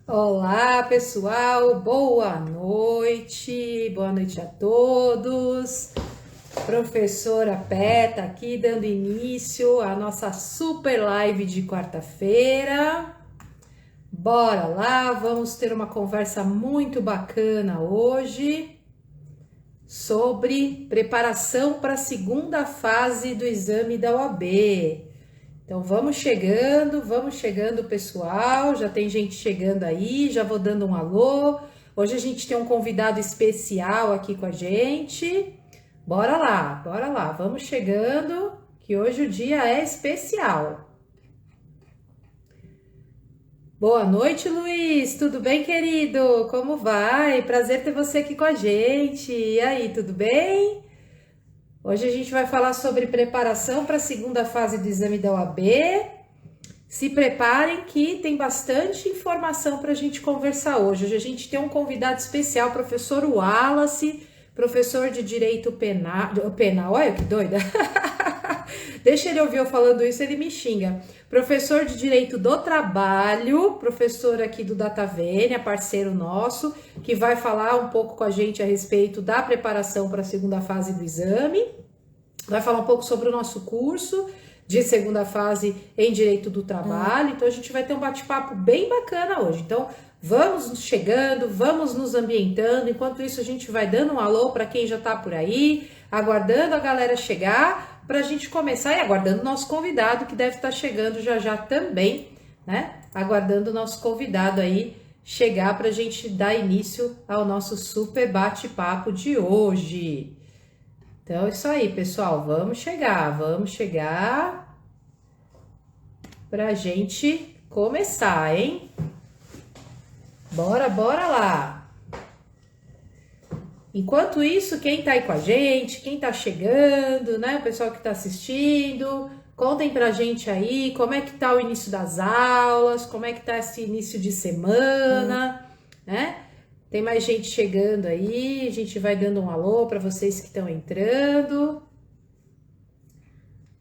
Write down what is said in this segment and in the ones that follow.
Olá, pessoal, boa noite a todos. Professora Peta aqui dando início à nossa super live de quarta-feira. Bora lá, vamos ter uma conversa muito bacana hoje sobre preparação para a segunda fase do exame da OAB. Então vamos chegando, pessoal. Já tem gente chegando aí, já vou dando um alô. Hoje a gente tem um convidado especial aqui com a gente. Bora lá, vamos chegando, que hoje o dia é especial. Boa noite, Luiz. Tudo bem, querido? Como vai? Prazer ter você aqui com a gente. E aí, tudo bem? Hoje a gente vai falar sobre preparação para a segunda fase do exame da OAB. Se preparem que tem bastante informação para a gente conversar hoje. Hoje a gente tem um convidado especial, professor Wallace, professor de Direito Penal, olha que doida. Deixa ele ouvir eu falando isso, ele me xinga. Professor de Direito do Trabalho, professor aqui do Datavênia, parceiro nosso, que vai falar um pouco com a gente a respeito da preparação para a segunda fase do exame. Vai falar um pouco sobre o nosso curso de segunda fase em Direito do Trabalho. Então a gente vai ter um bate-papo bem bacana hoje. Então vamos chegando, vamos nos ambientando. Enquanto isso a gente vai dando um alô para quem já está por aí, aguardando a galera chegar para a gente começar e aguardando o nosso convidado que deve estar chegando já também, né? Aguardando o nosso convidado aí chegar para a gente dar início ao nosso super bate-papo de hoje. Então, é isso aí, pessoal. Vamos chegar pra gente começar, hein? Bora lá. Enquanto isso, quem tá aí com a gente, quem tá chegando, né? O pessoal que tá assistindo, contem pra gente aí como é que tá o início das aulas, como é que tá esse início de semana, né? Tem mais gente chegando aí, a gente vai dando um alô para vocês que estão entrando.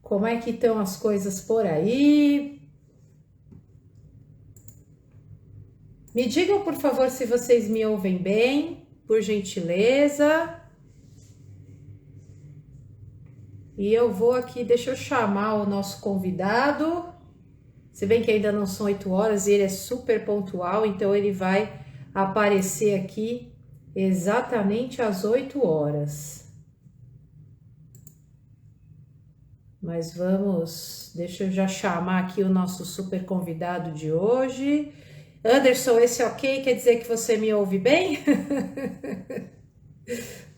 Como é que estão as coisas por aí? Me digam, por favor, se vocês me ouvem bem, por gentileza. E eu vou aqui, deixa eu chamar o nosso convidado. Se bem que ainda não são 8 horas e ele é super pontual, então ele vai aparecer aqui exatamente às 8 horas. Mas vamos, deixa eu já chamar aqui o nosso super convidado de hoje. Anderson, esse ok quer dizer que você me ouve bem?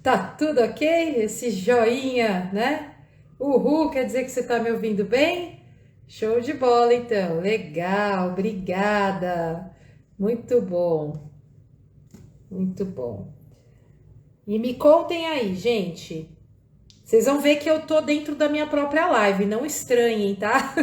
Tá tudo ok? Esse joinha, né? Uhul, quer dizer que você tá me ouvindo bem? Show de bola, então. Legal, obrigada. Muito bom. Muito bom. E me contem aí, gente. Vocês vão ver que eu tô dentro da minha própria live, não estranhem, tá?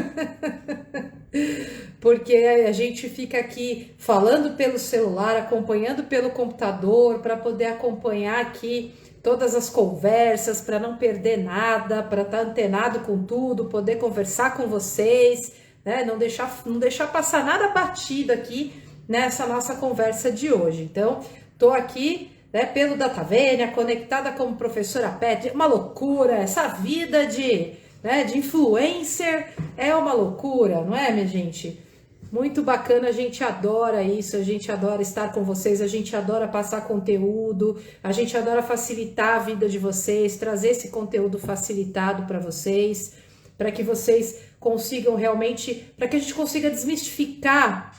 Porque a gente fica aqui falando pelo celular, acompanhando pelo computador, para poder acompanhar aqui todas as conversas, para não perder nada, para estar antenado com tudo, poder conversar com vocês, né? Não deixar passar nada batido aqui nessa nossa conversa de hoje. Então, tô aqui, né, pelo Datavênia, conectada como professora Pet, uma loucura, essa vida de influencer é uma loucura, não é, minha gente? Muito bacana, a gente adora isso, a gente adora estar com vocês, a gente adora passar conteúdo, a gente adora facilitar a vida de vocês, trazer esse conteúdo facilitado para vocês, para que vocês consigam realmente, para que a gente consiga desmistificar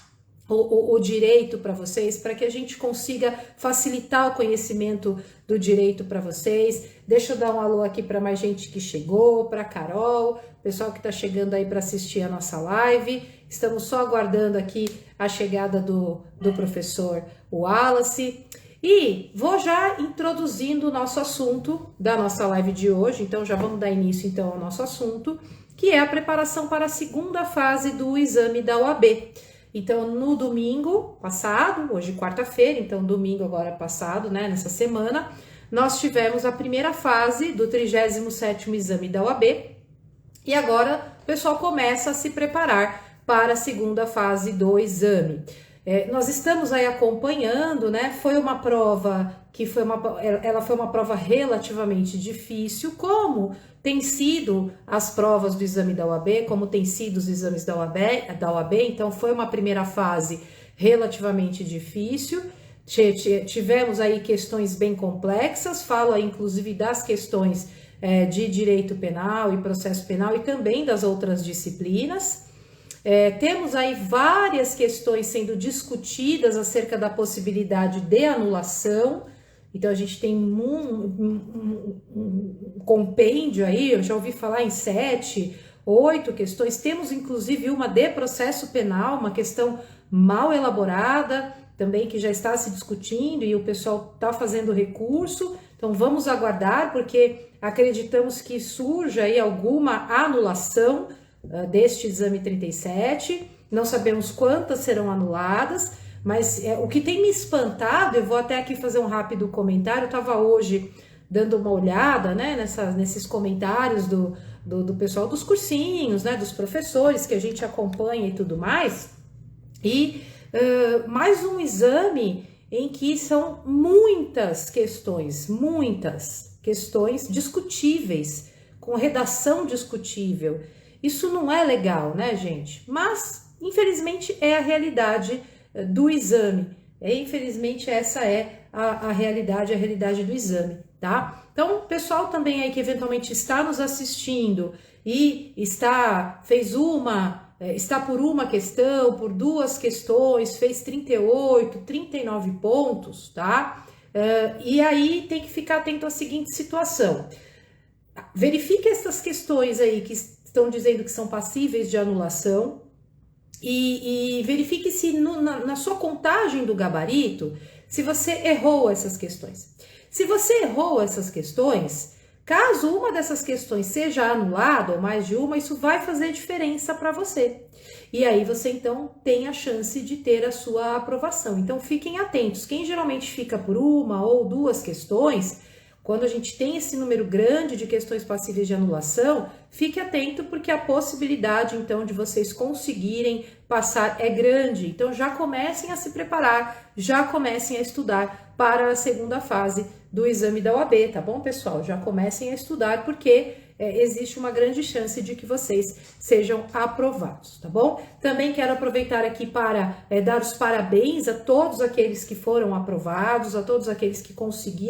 o direito para vocês, para que a gente consiga facilitar o conhecimento do direito para vocês. Deixa eu dar um alô aqui para mais gente que chegou, para Carol, pessoal que está chegando aí para assistir a nossa live. Estamos só aguardando aqui a chegada do professor Wallace. E vou já introduzindo o nosso assunto da nossa live de hoje, então já vamos dar início então ao nosso assunto, que é a preparação para a segunda fase do exame da OAB. Então, no domingo passado, hoje quarta-feira, então domingo agora passado, né, nessa semana, nós tivemos a primeira fase do 37º exame da OAB e agora o pessoal começa a se preparar para a segunda fase do exame. Nós estamos aí acompanhando, né? Foi uma prova que ela foi uma prova relativamente difícil, como tem sido as provas do exame da OAB, como tem sido os exames da OAB, então foi uma primeira fase relativamente difícil. Tivemos aí questões bem complexas, falo aí inclusive das questões de direito penal e processo penal e também das outras disciplinas. Temos aí várias questões sendo discutidas acerca da possibilidade de anulação. Então a gente tem um compêndio aí, eu já ouvi falar em 7, 8 questões. Temos inclusive uma de processo penal, uma questão mal elaborada, também que já está se discutindo e o pessoal está fazendo recurso. Então vamos aguardar, porque acreditamos que surja aí alguma anulação deste exame 37. Não sabemos quantas serão anuladas, mas o que tem me espantado, eu vou até aqui fazer um rápido comentário, eu estava hoje dando uma olhada, né, nesses comentários do pessoal dos cursinhos, né, dos professores que a gente acompanha e tudo mais, e mais um exame em que são muitas questões discutíveis, com redação discutível. Isso não é legal, né, gente? Mas, infelizmente, é a realidade do exame. Infelizmente, essa é a realidade do exame, tá? Então, o pessoal também aí que eventualmente está nos assistindo e está por uma questão, por 2 questões, fez 38, 39 pontos, tá? E aí tem que ficar atento à seguinte situação. Verifique essas questões aí que estão dizendo que são passíveis de anulação e verifique se na sua contagem do gabarito, se você errou essas questões. Se você errou essas questões, caso uma dessas questões seja anulada ou mais de uma, isso vai fazer diferença para você. E aí você então tem a chance de ter a sua aprovação. Então fiquem atentos. Quem geralmente fica por uma ou 2 questões, quando a gente tem esse número grande de questões passíveis de anulação, fique atento porque a possibilidade, então, de vocês conseguirem passar é grande. Então, já comecem a se preparar, já comecem a estudar para a segunda fase do exame da OAB, tá bom, pessoal? Já comecem a estudar porque existe uma grande chance de que vocês sejam aprovados, tá bom? Também quero aproveitar aqui para dar os parabéns a todos aqueles que foram aprovados, a todos aqueles que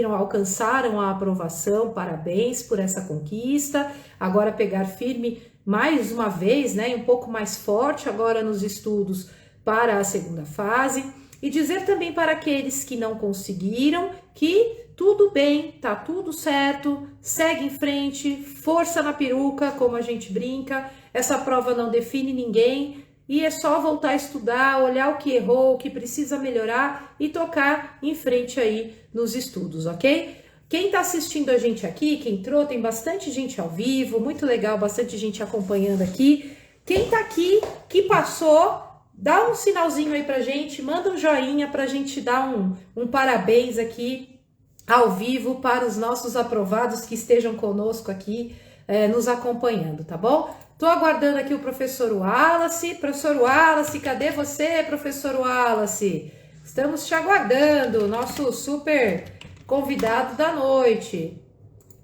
alcançaram a aprovação, parabéns por essa conquista. Agora pegar firme mais uma vez, né, um pouco mais forte agora nos estudos para a segunda fase. E dizer também para aqueles que não conseguiram que tudo bem, tá tudo certo, segue em frente, força na peruca, como a gente brinca. Essa prova não define ninguém e é só voltar a estudar, olhar o que errou, o que precisa melhorar e tocar em frente aí nos estudos, ok? Quem tá assistindo a gente aqui, quem entrou, tem bastante gente ao vivo, muito legal, bastante gente acompanhando aqui. Quem tá aqui, que passou, dá um sinalzinho aí pra gente, manda um joinha pra gente dar um parabéns aqui ao vivo para os nossos aprovados que estejam conosco aqui, nos acompanhando, tá bom? Tô aguardando aqui o professor Wallace. Professor Wallace, cadê você, professor Wallace? Estamos te aguardando, nosso super convidado da noite.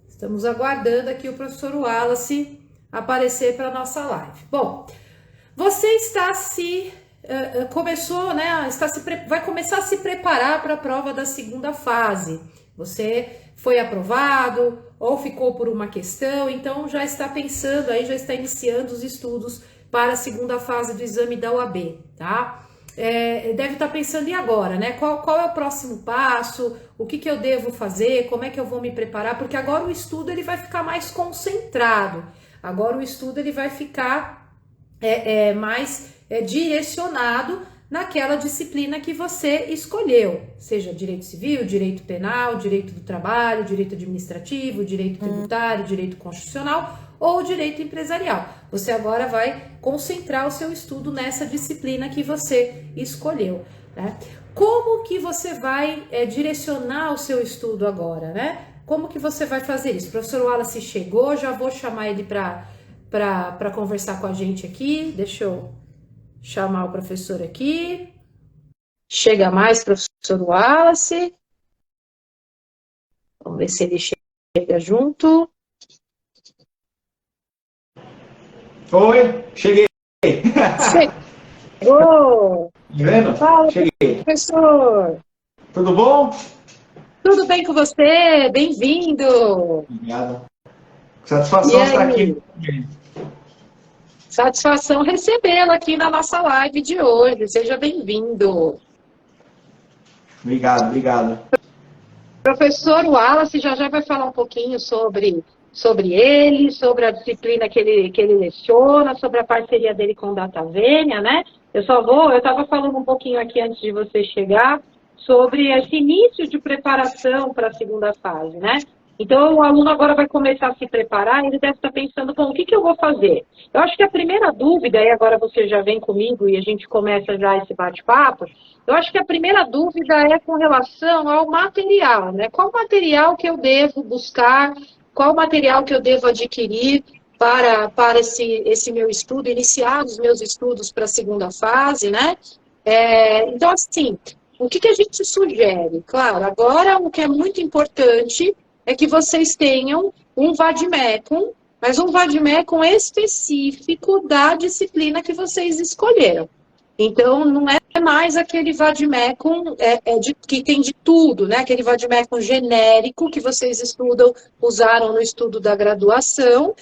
Estamos aguardando aqui o professor Wallace aparecer para nossa live. Bom, você está vai começar a se preparar para a prova da segunda fase. Você foi aprovado ou ficou por uma questão, então já está pensando aí, já está iniciando os estudos para a segunda fase do exame da OAB, tá? Deve estar pensando, e agora, né? Qual é o próximo passo? O que eu devo fazer? Como é que eu vou me preparar? Porque agora o estudo ele vai ficar mais concentrado. Agora o estudo ele vai ficar mais direcionado naquela disciplina que você escolheu, seja direito civil, direito penal, direito do trabalho, direito administrativo, direito tributário, direito constitucional ou direito empresarial. Você agora vai concentrar o seu estudo nessa disciplina que você escolheu, né? Como que você vai direcionar o seu estudo agora, né? Como que você vai fazer isso? O professor Wallace chegou, já vou chamar ele para conversar com a gente aqui. Deixa eu chamar o professor aqui. chega mais, professor Wallace. Vamos ver se ele chega junto. Oi, cheguei. Chegou! Tá vendo? Fala, Cheguei. professor! Tudo bom? Tudo bem com você? Bem-vindo! Obrigado. E Satisfação estar aqui. aí? Satisfação recebê-lo aqui na nossa live de hoje. Seja bem-vindo. Obrigado, obrigado. Professor Wallace já vai falar um pouquinho sobre ele, sobre a disciplina que ele leciona, sobre a parceria dele com o DataVenia, né? Eu estava falando um pouquinho aqui antes de você chegar sobre esse início de preparação para a segunda fase, né? Então, o aluno agora vai começar a se preparar, ele deve estar pensando, bom, o que eu vou fazer? Eu acho que a primeira dúvida, e agora você já vem comigo e a gente começa já esse bate-papo, eu acho que a primeira dúvida é com relação ao material, né? Qual material que eu devo buscar, qual material que eu devo adquirir para esse meu estudo, iniciar os meus estudos para a segunda fase, né? Então, assim, o que a gente sugere? Claro, agora o que é muito importante é que vocês tenham um vademecum, mas um vademecum específico da disciplina que vocês escolheram. Então, não é mais aquele vademecum que tem de tudo, né? Aquele vademecum genérico que vocês usaram no estudo da graduação.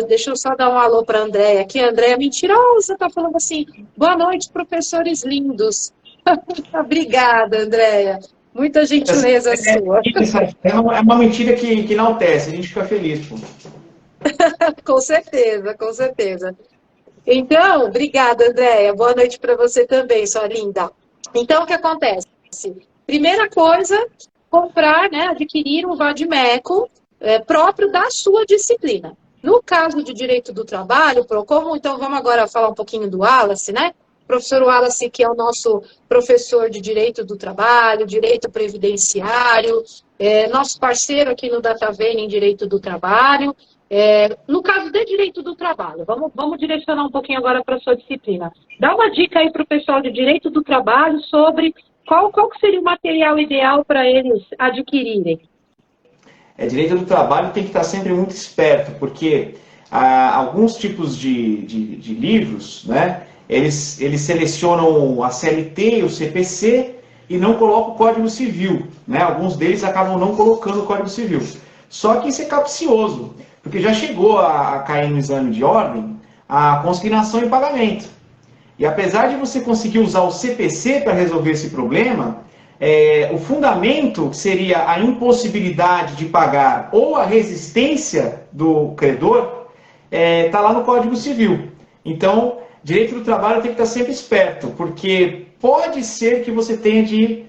Deixa eu só dar um alô para a Andréia aqui. A Andréia mentirosa está falando assim, boa noite, professores lindos. Obrigada, Andréia. Muita gentileza sua. É uma mentira que enaltece, a gente fica feliz, pô. Com certeza, com certeza. Então, obrigada, Andréia. Boa noite para você também, sua linda. Então, o que acontece? Primeira coisa, comprar, né, adquirir um vademecum próprio da sua disciplina. No caso de direito do trabalho, então vamos agora falar um pouquinho do Wallace, né? O professor Wallace, que é o nosso professor de direito do trabalho, direito previdenciário, nosso parceiro aqui no DataVenia em direito do trabalho. No caso de direito do trabalho, vamos direcionar um pouquinho agora para a sua disciplina. Dá uma dica aí para o pessoal de direito do trabalho sobre qual que seria o material ideal para eles adquirirem. Direito do trabalho tem que estar sempre muito esperto, porque alguns tipos de livros, né, eles selecionam a CLT e o CPC e não colocam o Código Civil. Né? Alguns deles acabam não colocando o Código Civil. Só que isso é capcioso, porque já chegou a cair no exame de ordem a consignação e pagamento. E apesar de você conseguir usar o CPC para resolver esse problema, o fundamento seria a impossibilidade de pagar ou a resistência do credor, está lá no Código Civil. Então, direito do trabalho tem que estar sempre esperto, porque pode ser que você tenha de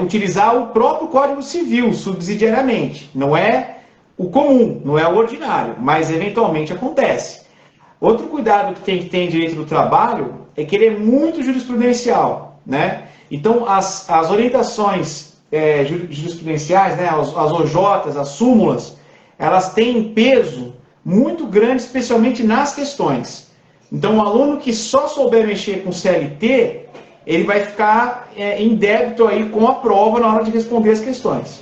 utilizar o próprio Código Civil subsidiariamente. Não é o comum, não é o ordinário, mas eventualmente acontece. Outro cuidado que tem que ter em direito do trabalho é que ele é muito jurisprudencial, né? Então, as orientações jurisprudenciais, né, as OJs, as súmulas, elas têm peso muito grande, especialmente nas questões. Então, o aluno que só souber mexer com CLT, ele vai ficar em débito aí com a prova na hora de responder as questões.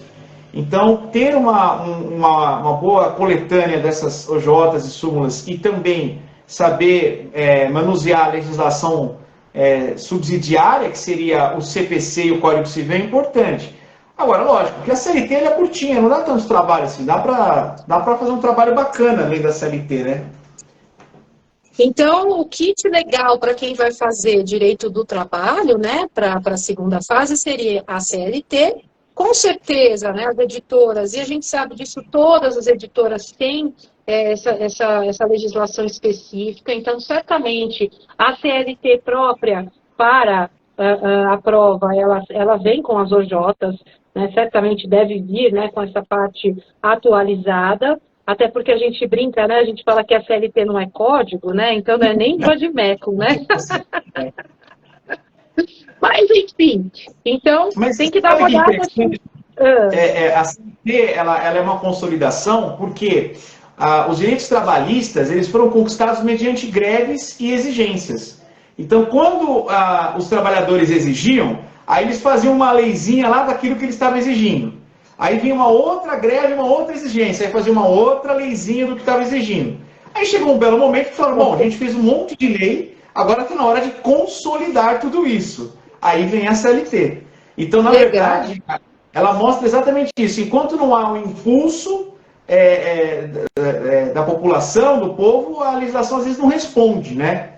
Então, ter uma boa coletânea dessas OJs e súmulas e também saber manusear a legislação subsidiária, que seria o CPC e o Código Civil, é importante. Agora, lógico, que a CLT é curtinha, não dá tanto trabalho assim, dá para fazer um trabalho bacana além da CLT, né? Então, o kit legal para quem vai fazer direito do trabalho, né, para a segunda fase, seria a CLT. Com certeza, né, as editoras, e a gente sabe disso, todas as editoras têm essa legislação específica, então, certamente, a CLT própria para a prova, ela vem com as OJs, né, certamente deve vir, né, com essa parte atualizada, até porque a gente brinca, né, a gente fala que a CLT não é código, né, então não é nem vademecum, né? Mas, enfim, então, tem que dar uma olhada assim. A CLT, ela é uma consolidação porque os direitos trabalhistas, eles foram conquistados mediante greves e exigências. Então, quando os trabalhadores exigiam, aí eles faziam uma leizinha lá daquilo que eles estavam exigindo. Aí vinha uma outra greve, uma outra exigência, aí fazia uma outra leizinha do que estava exigindo. Aí chegou um belo momento que falaram, bom, a gente fez um monte de lei, agora está na hora de consolidar tudo isso. Aí vem a CLT. Então, na verdade, ela mostra exatamente isso. Enquanto não há um impulso da população, do povo, a legislação às vezes não responde, né?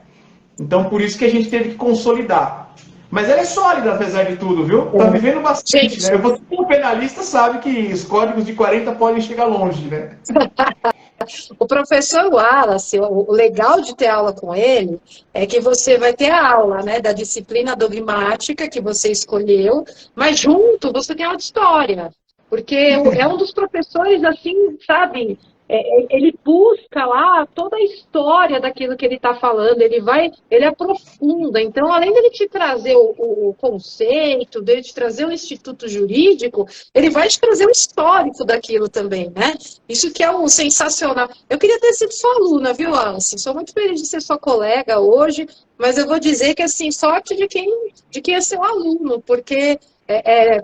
Então, por isso que a gente teve que consolidar. Mas ela é sólida, apesar de tudo, viu? Tá vivendo bastante, né? Você, como penalista, sabe que os códigos de 40 podem chegar longe, né? O professor Wallace, o legal de ter aula com ele é que você vai ter a aula, né, da disciplina dogmática que você escolheu, mas junto você tem aula de história, porque é um dos professores, assim, sabe, ele busca lá toda a história daquilo que ele está falando, ele aprofunda. Então, além dele te trazer o conceito, dele te trazer o instituto jurídico, ele vai te trazer o histórico daquilo também, né? Isso que é um sensacional. Eu queria ter sido sua aluna, viu, Alice? Sou muito feliz de ser sua colega hoje, mas eu vou dizer que, assim, sorte de quem é seu aluno, porque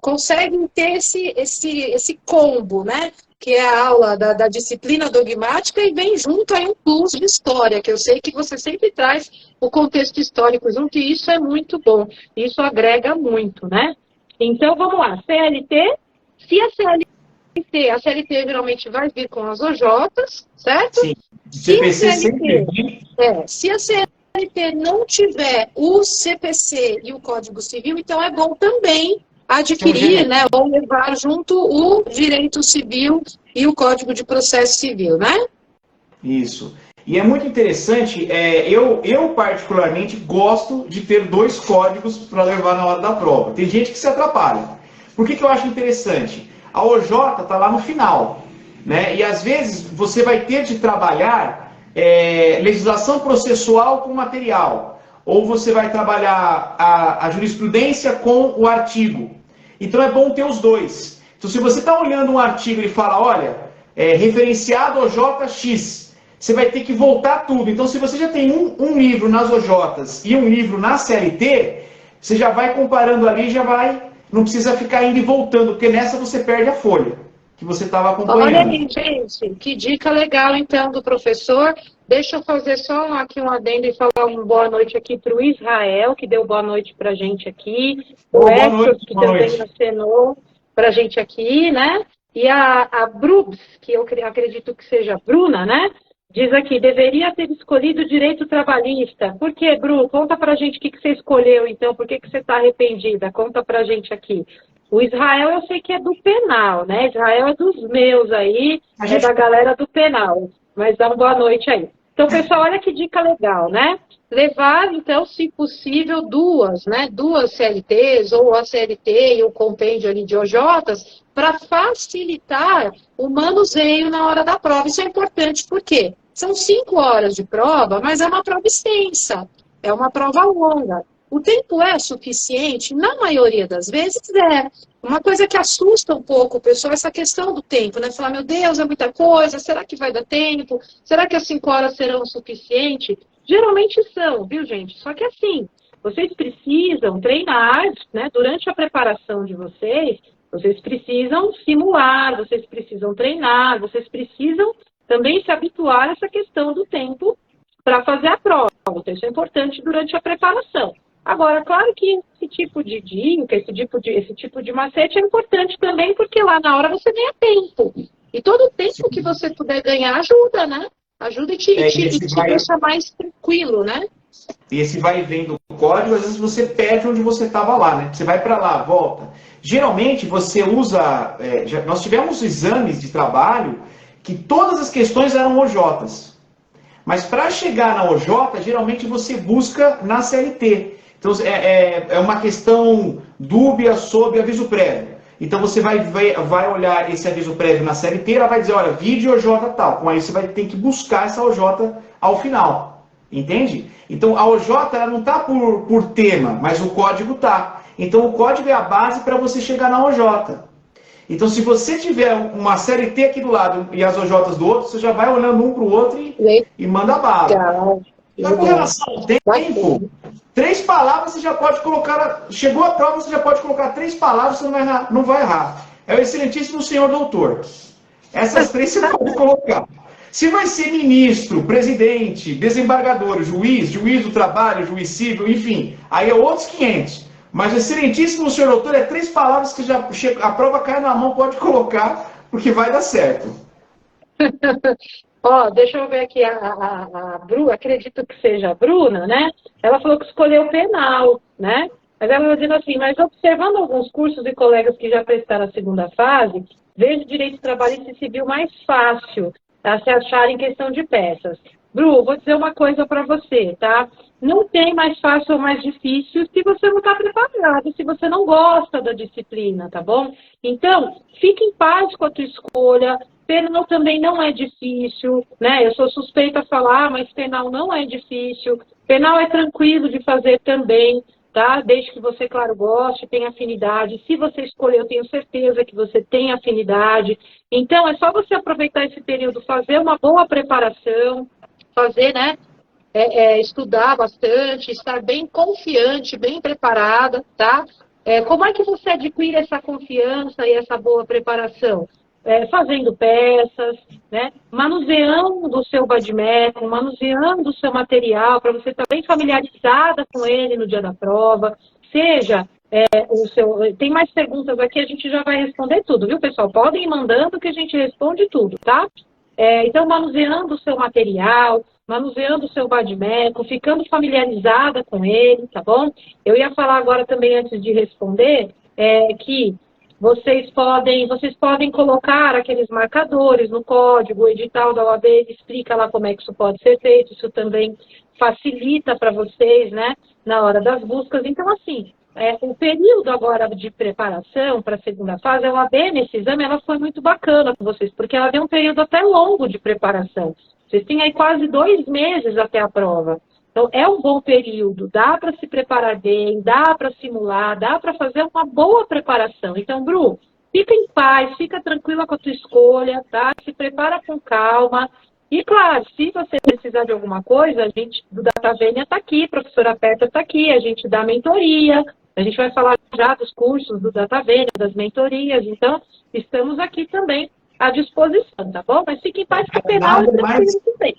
consegue ter esse combo, né? Que é a aula da disciplina dogmática e vem junto aí um plus de história, que eu sei que você sempre traz o contexto histórico junto, e isso é muito bom, isso agrega muito, né? Então, vamos lá, CLT, se a CLT geralmente vai vir com as OJs, certo? Sim, CPC sempre vem. Se a CLT não tiver o CPC e o Código Civil, então é bom também adquirir, né, ou levar junto o direito civil e o Código de Processo Civil, né? Isso. E é muito interessante, eu particularmente gosto de ter 2 códigos para levar na hora da prova. Tem gente que se atrapalha. Por que eu acho interessante? A OJ está lá no final, né? E às vezes você vai ter de trabalhar legislação processual com material, ou você vai trabalhar a jurisprudência com o artigo. Então é bom ter os 2. Então, se você está olhando um artigo e fala, olha, referenciado OJX, você vai ter que voltar tudo. Então, se você já tem um livro nas OJs e um livro na CLT, você já vai comparando ali, não precisa ficar indo e voltando, porque nessa você perde a folha que você estava acompanhando. Olha aí, gente, que dica legal, então, do professor. Deixa eu fazer só aqui um adendo e falar uma boa noite aqui para o Israel, que deu boa noite para a gente aqui. O Hector, que também acenou para a gente aqui, né? E a Brubs, que eu acredito que seja Bruna, né? Diz aqui, deveria ter escolhido o direito trabalhista. Por que, Bru? Conta pra gente o que você escolheu, então. Por que você está arrependida? Conta pra gente aqui. O Israel eu sei que é do penal, né? Israel é dos meus aí, da galera do penal. Mas dá uma boa noite aí. Então, pessoal, olha que dica legal, né? Levar, então, se possível, 2, né? 2 CLTs, ou a CLT e o compêndio ali de OJs, para facilitar o manuseio na hora da prova. Isso é importante, por quê? São 5 horas de prova, mas é uma prova extensa, é uma prova longa. O tempo é suficiente? Na maioria das vezes é. Uma coisa que assusta um pouco o pessoal é essa questão do tempo, né? Falar, meu Deus, é muita coisa, será que vai dar tempo? Será que as 5 horas serão o suficiente? Geralmente são, viu, gente? Só que assim, vocês precisam treinar, né? Durante a preparação de vocês precisam simular, vocês precisam treinar, vocês precisam também se habituar a essa questão do tempo para fazer a prova. Então, isso é importante durante a preparação. Agora, claro que esse tipo de dica, esse tipo de macete é importante também, porque lá na hora você ganha tempo. E todo o tempo que você puder ganhar ajuda, né? Ajuda e te deixa mais tranquilo, né? E esse vai e vem do código, às vezes você perde onde você estava lá, né? Você vai para lá, volta. Geralmente você usa... nós tivemos exames de trabalho que todas as questões eram OJs. Mas para chegar na OJ, geralmente você busca na CLT. Então é uma questão dúbia sobre aviso prévio. Então você vai olhar esse aviso prévio na CLT, ela vai dizer, olha, vídeo OJ tal. Com aí você vai ter que buscar essa OJ ao final. Entende? Então a OJ ela não está por tema, mas o código está. Então o código é a base para você chegar na OJ. Então se você tiver uma CLT aqui do lado e as OJs do outro, você já vai olhando um para o outro e manda bala. Já com relação ao tempo, 3 palavras você já pode colocar, chegou a prova, você já pode colocar 3 palavras, você não vai errar. É o excelentíssimo senhor doutor. Essas 3 você pode colocar. Se vai ser ministro, presidente, desembargador, juiz do trabalho, juiz civil, enfim, aí é outros 500. Mas o excelentíssimo senhor doutor é 3 palavras que já a prova cai na mão, pode colocar, porque vai dar certo. Ó, deixa eu ver aqui, a Bruna, acredito que seja a Bruna, né? Ela falou que escolheu penal, né? Mas ela está dizendo assim, mas observando alguns cursos e colegas que já prestaram a segunda fase, vejo direito trabalhista e civil mais fácil a se achar em questão de peças. Bru, vou dizer uma coisa para você, tá? Não tem mais fácil ou mais difícil se você não está preparado, se você não gosta da disciplina, tá bom? Então, fique em paz com a tua escolha. Penal também não é difícil, né? Eu sou suspeita a falar, mas penal não é difícil. Penal é tranquilo de fazer também, tá? Desde que você, claro, goste, tenha afinidade. Se você escolher, eu tenho certeza que você tem afinidade. Então, é só você aproveitar esse período, fazer uma boa preparação, fazer, né? Estudar bastante, estar bem confiante, bem preparada, tá? Como é que você adquire essa confiança e essa boa preparação? Fazendo peças, né? Manuseando o seu vadimécum, manuseando o seu material, para você estar bem familiarizada com ele no dia da prova. Seja tem mais perguntas aqui, a gente já vai responder tudo, viu, pessoal? Podem ir mandando que a gente responde tudo, tá? Então, manuseando o seu material, manuseando o seu vadimécum, ficando familiarizada com ele, tá bom? Eu ia falar agora também, antes de responder, que vocês podem colocar aqueles marcadores no código, o edital da OAB explica lá como é que isso pode ser feito, isso também facilita para vocês, né, na hora das buscas. Então, assim, o período agora de preparação para a segunda fase, a OAB nesse exame, ela foi muito bacana com vocês, porque ela deu um período até longo de preparação. Vocês têm aí quase 2 meses até a prova. Então, é um bom período, dá para se preparar bem, dá para simular, dá para fazer uma boa preparação. Então, Bru, fica em paz, fica tranquila com a tua escolha, tá? Se prepara com calma. E, claro, se você precisar de alguma coisa, a gente do DataVênia está aqui, a professora Petra está aqui, a gente dá mentoria, a gente vai falar já dos cursos do DataVênia, das mentorias, então, estamos aqui também à disposição, tá bom? Mas fique em paz que o penal é tranquilo também.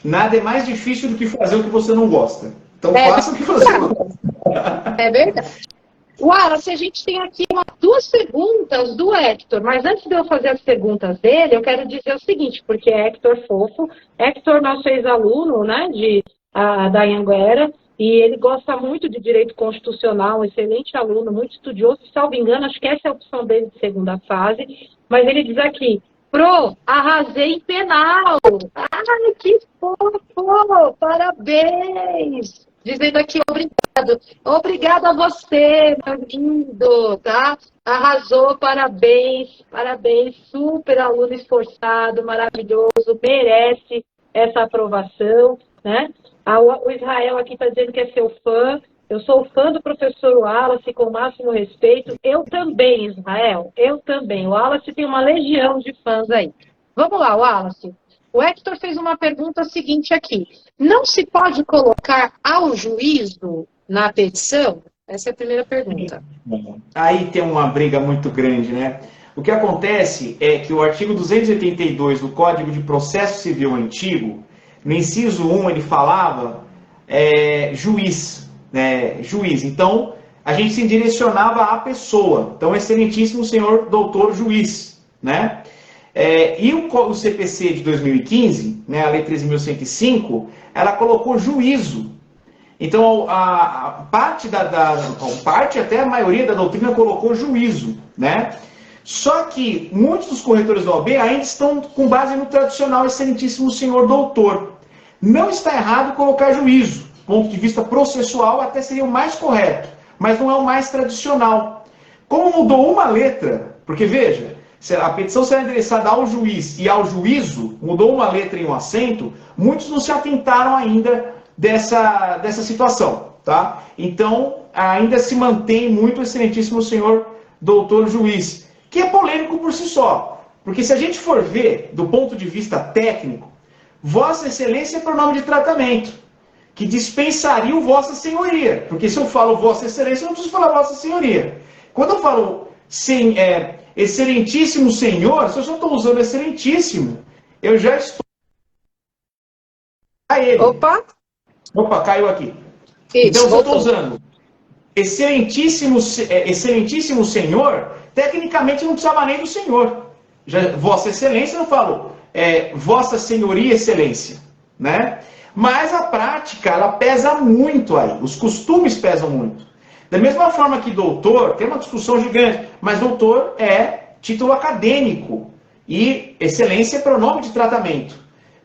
Nada é mais difícil do que fazer o que você não gosta. Então faça o que você não gosta. É verdade. Wallace, a gente tem aqui 2 perguntas do Hector, mas antes de eu fazer as perguntas dele, eu quero dizer o seguinte, porque é Hector fofo. Hector, nosso ex-aluno, né, da Anhanguera, e ele gosta muito de direito constitucional, um excelente aluno, muito estudioso, salvo engano, acho que essa é a opção dele de segunda fase, mas ele diz aqui: Pro, arrasei em penal. Ai, que fofo! Parabéns! Dizendo aqui, obrigado. Obrigada a você, meu lindo, tá? Arrasou, parabéns. Parabéns, super aluno esforçado, maravilhoso, merece essa aprovação, né? O Israel aqui está dizendo que é seu fã. Eu sou fã do professor Wallace, com o máximo respeito. Eu também, Israel, eu também. O Wallace tem uma legião de fãs aí. Vamos lá, Wallace. O Hector fez uma pergunta seguinte aqui. Não se pode colocar ao juízo na petição? Essa é a primeira pergunta. Aí tem uma briga muito grande, né? O que acontece é que o artigo 282 do Código de Processo Civil Antigo, no inciso 1, ele falava juiz. Juiz. Então, a gente se direcionava à pessoa. Então, excelentíssimo senhor doutor juiz, né? E o CPC de 2015, né, a Lei 13.105, ela colocou juízo. Então, a parte até a maioria da doutrina colocou juízo, né? Só que muitos dos corretores da OAB ainda estão com base no tradicional excelentíssimo senhor doutor. Não está errado colocar juízo. Do ponto de vista processual, até seria o mais correto, mas não é o mais tradicional. Como mudou uma letra, porque veja, a petição será endereçada ao juiz e ao juízo, mudou uma letra e um acento, muitos não se atentaram ainda dessa situação, tá? Então, ainda se mantém muito o excelentíssimo senhor doutor juiz, que é polêmico por si só, porque se a gente for ver do ponto de vista técnico, Vossa Excelência é pronome de tratamento. que dispensariam Vossa Senhoria. Porque se eu falo Vossa Excelência, eu não preciso falar Vossa Senhoria. Quando eu falo Excelentíssimo Senhor, se eu só estou usando Excelentíssimo, eu já estou a ele. Opa! Opa, caiu aqui. Isso, então, se eu estou voltou. usando Excelentíssimo Senhor, tecnicamente não precisava nem do Senhor. Vossa Excelência, eu falo Vossa Senhoria Excelência, né? Mas a prática, ela pesa muito aí, os costumes pesam muito. Da mesma forma que doutor, tem uma discussão gigante, mas doutor é título acadêmico e excelência é pronome de tratamento.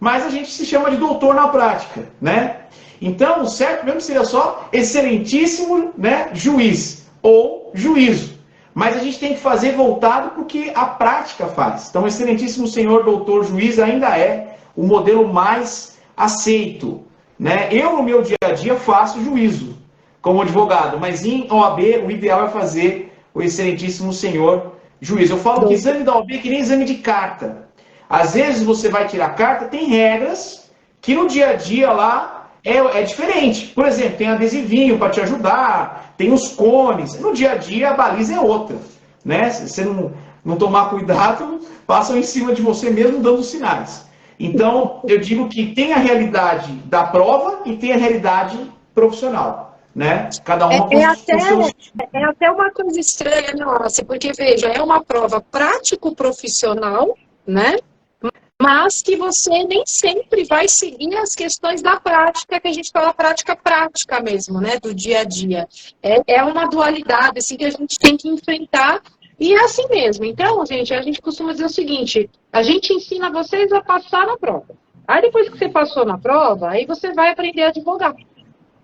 Mas a gente se chama de doutor na prática, né? Então, o certo mesmo seria só excelentíssimo, né, juiz ou juízo. Mas a gente tem que fazer voltado para o que a prática faz. Então, excelentíssimo senhor doutor juiz ainda é o modelo mais aceito, né? Eu, no meu dia a dia, faço juízo como advogado, mas em OAB o ideal é fazer o excelentíssimo senhor juiz. Eu falo que exame da OAB é que nem exame de carta. Às vezes você vai tirar carta, tem regras que no dia a dia lá é diferente. Por exemplo, tem adesivinho para te ajudar, tem os cones. No dia a dia a baliza é outra, né? Se você não tomar cuidado, passam em cima de você mesmo dando sinais. Então, eu digo que tem a realidade da prova e tem a realidade profissional, né? Cada uma é até uma coisa estranha, né, Wallace? Porque, veja, é uma prova prático-profissional, né? Mas que você nem sempre vai seguir as questões da prática, que a gente fala prática mesmo, né? Do dia a dia. É uma dualidade, assim, que a gente tem que enfrentar. E é assim mesmo. Então, gente, a gente costuma dizer o seguinte: a gente ensina vocês a passar na prova. Aí depois que você passou na prova, aí você vai aprender a advogar.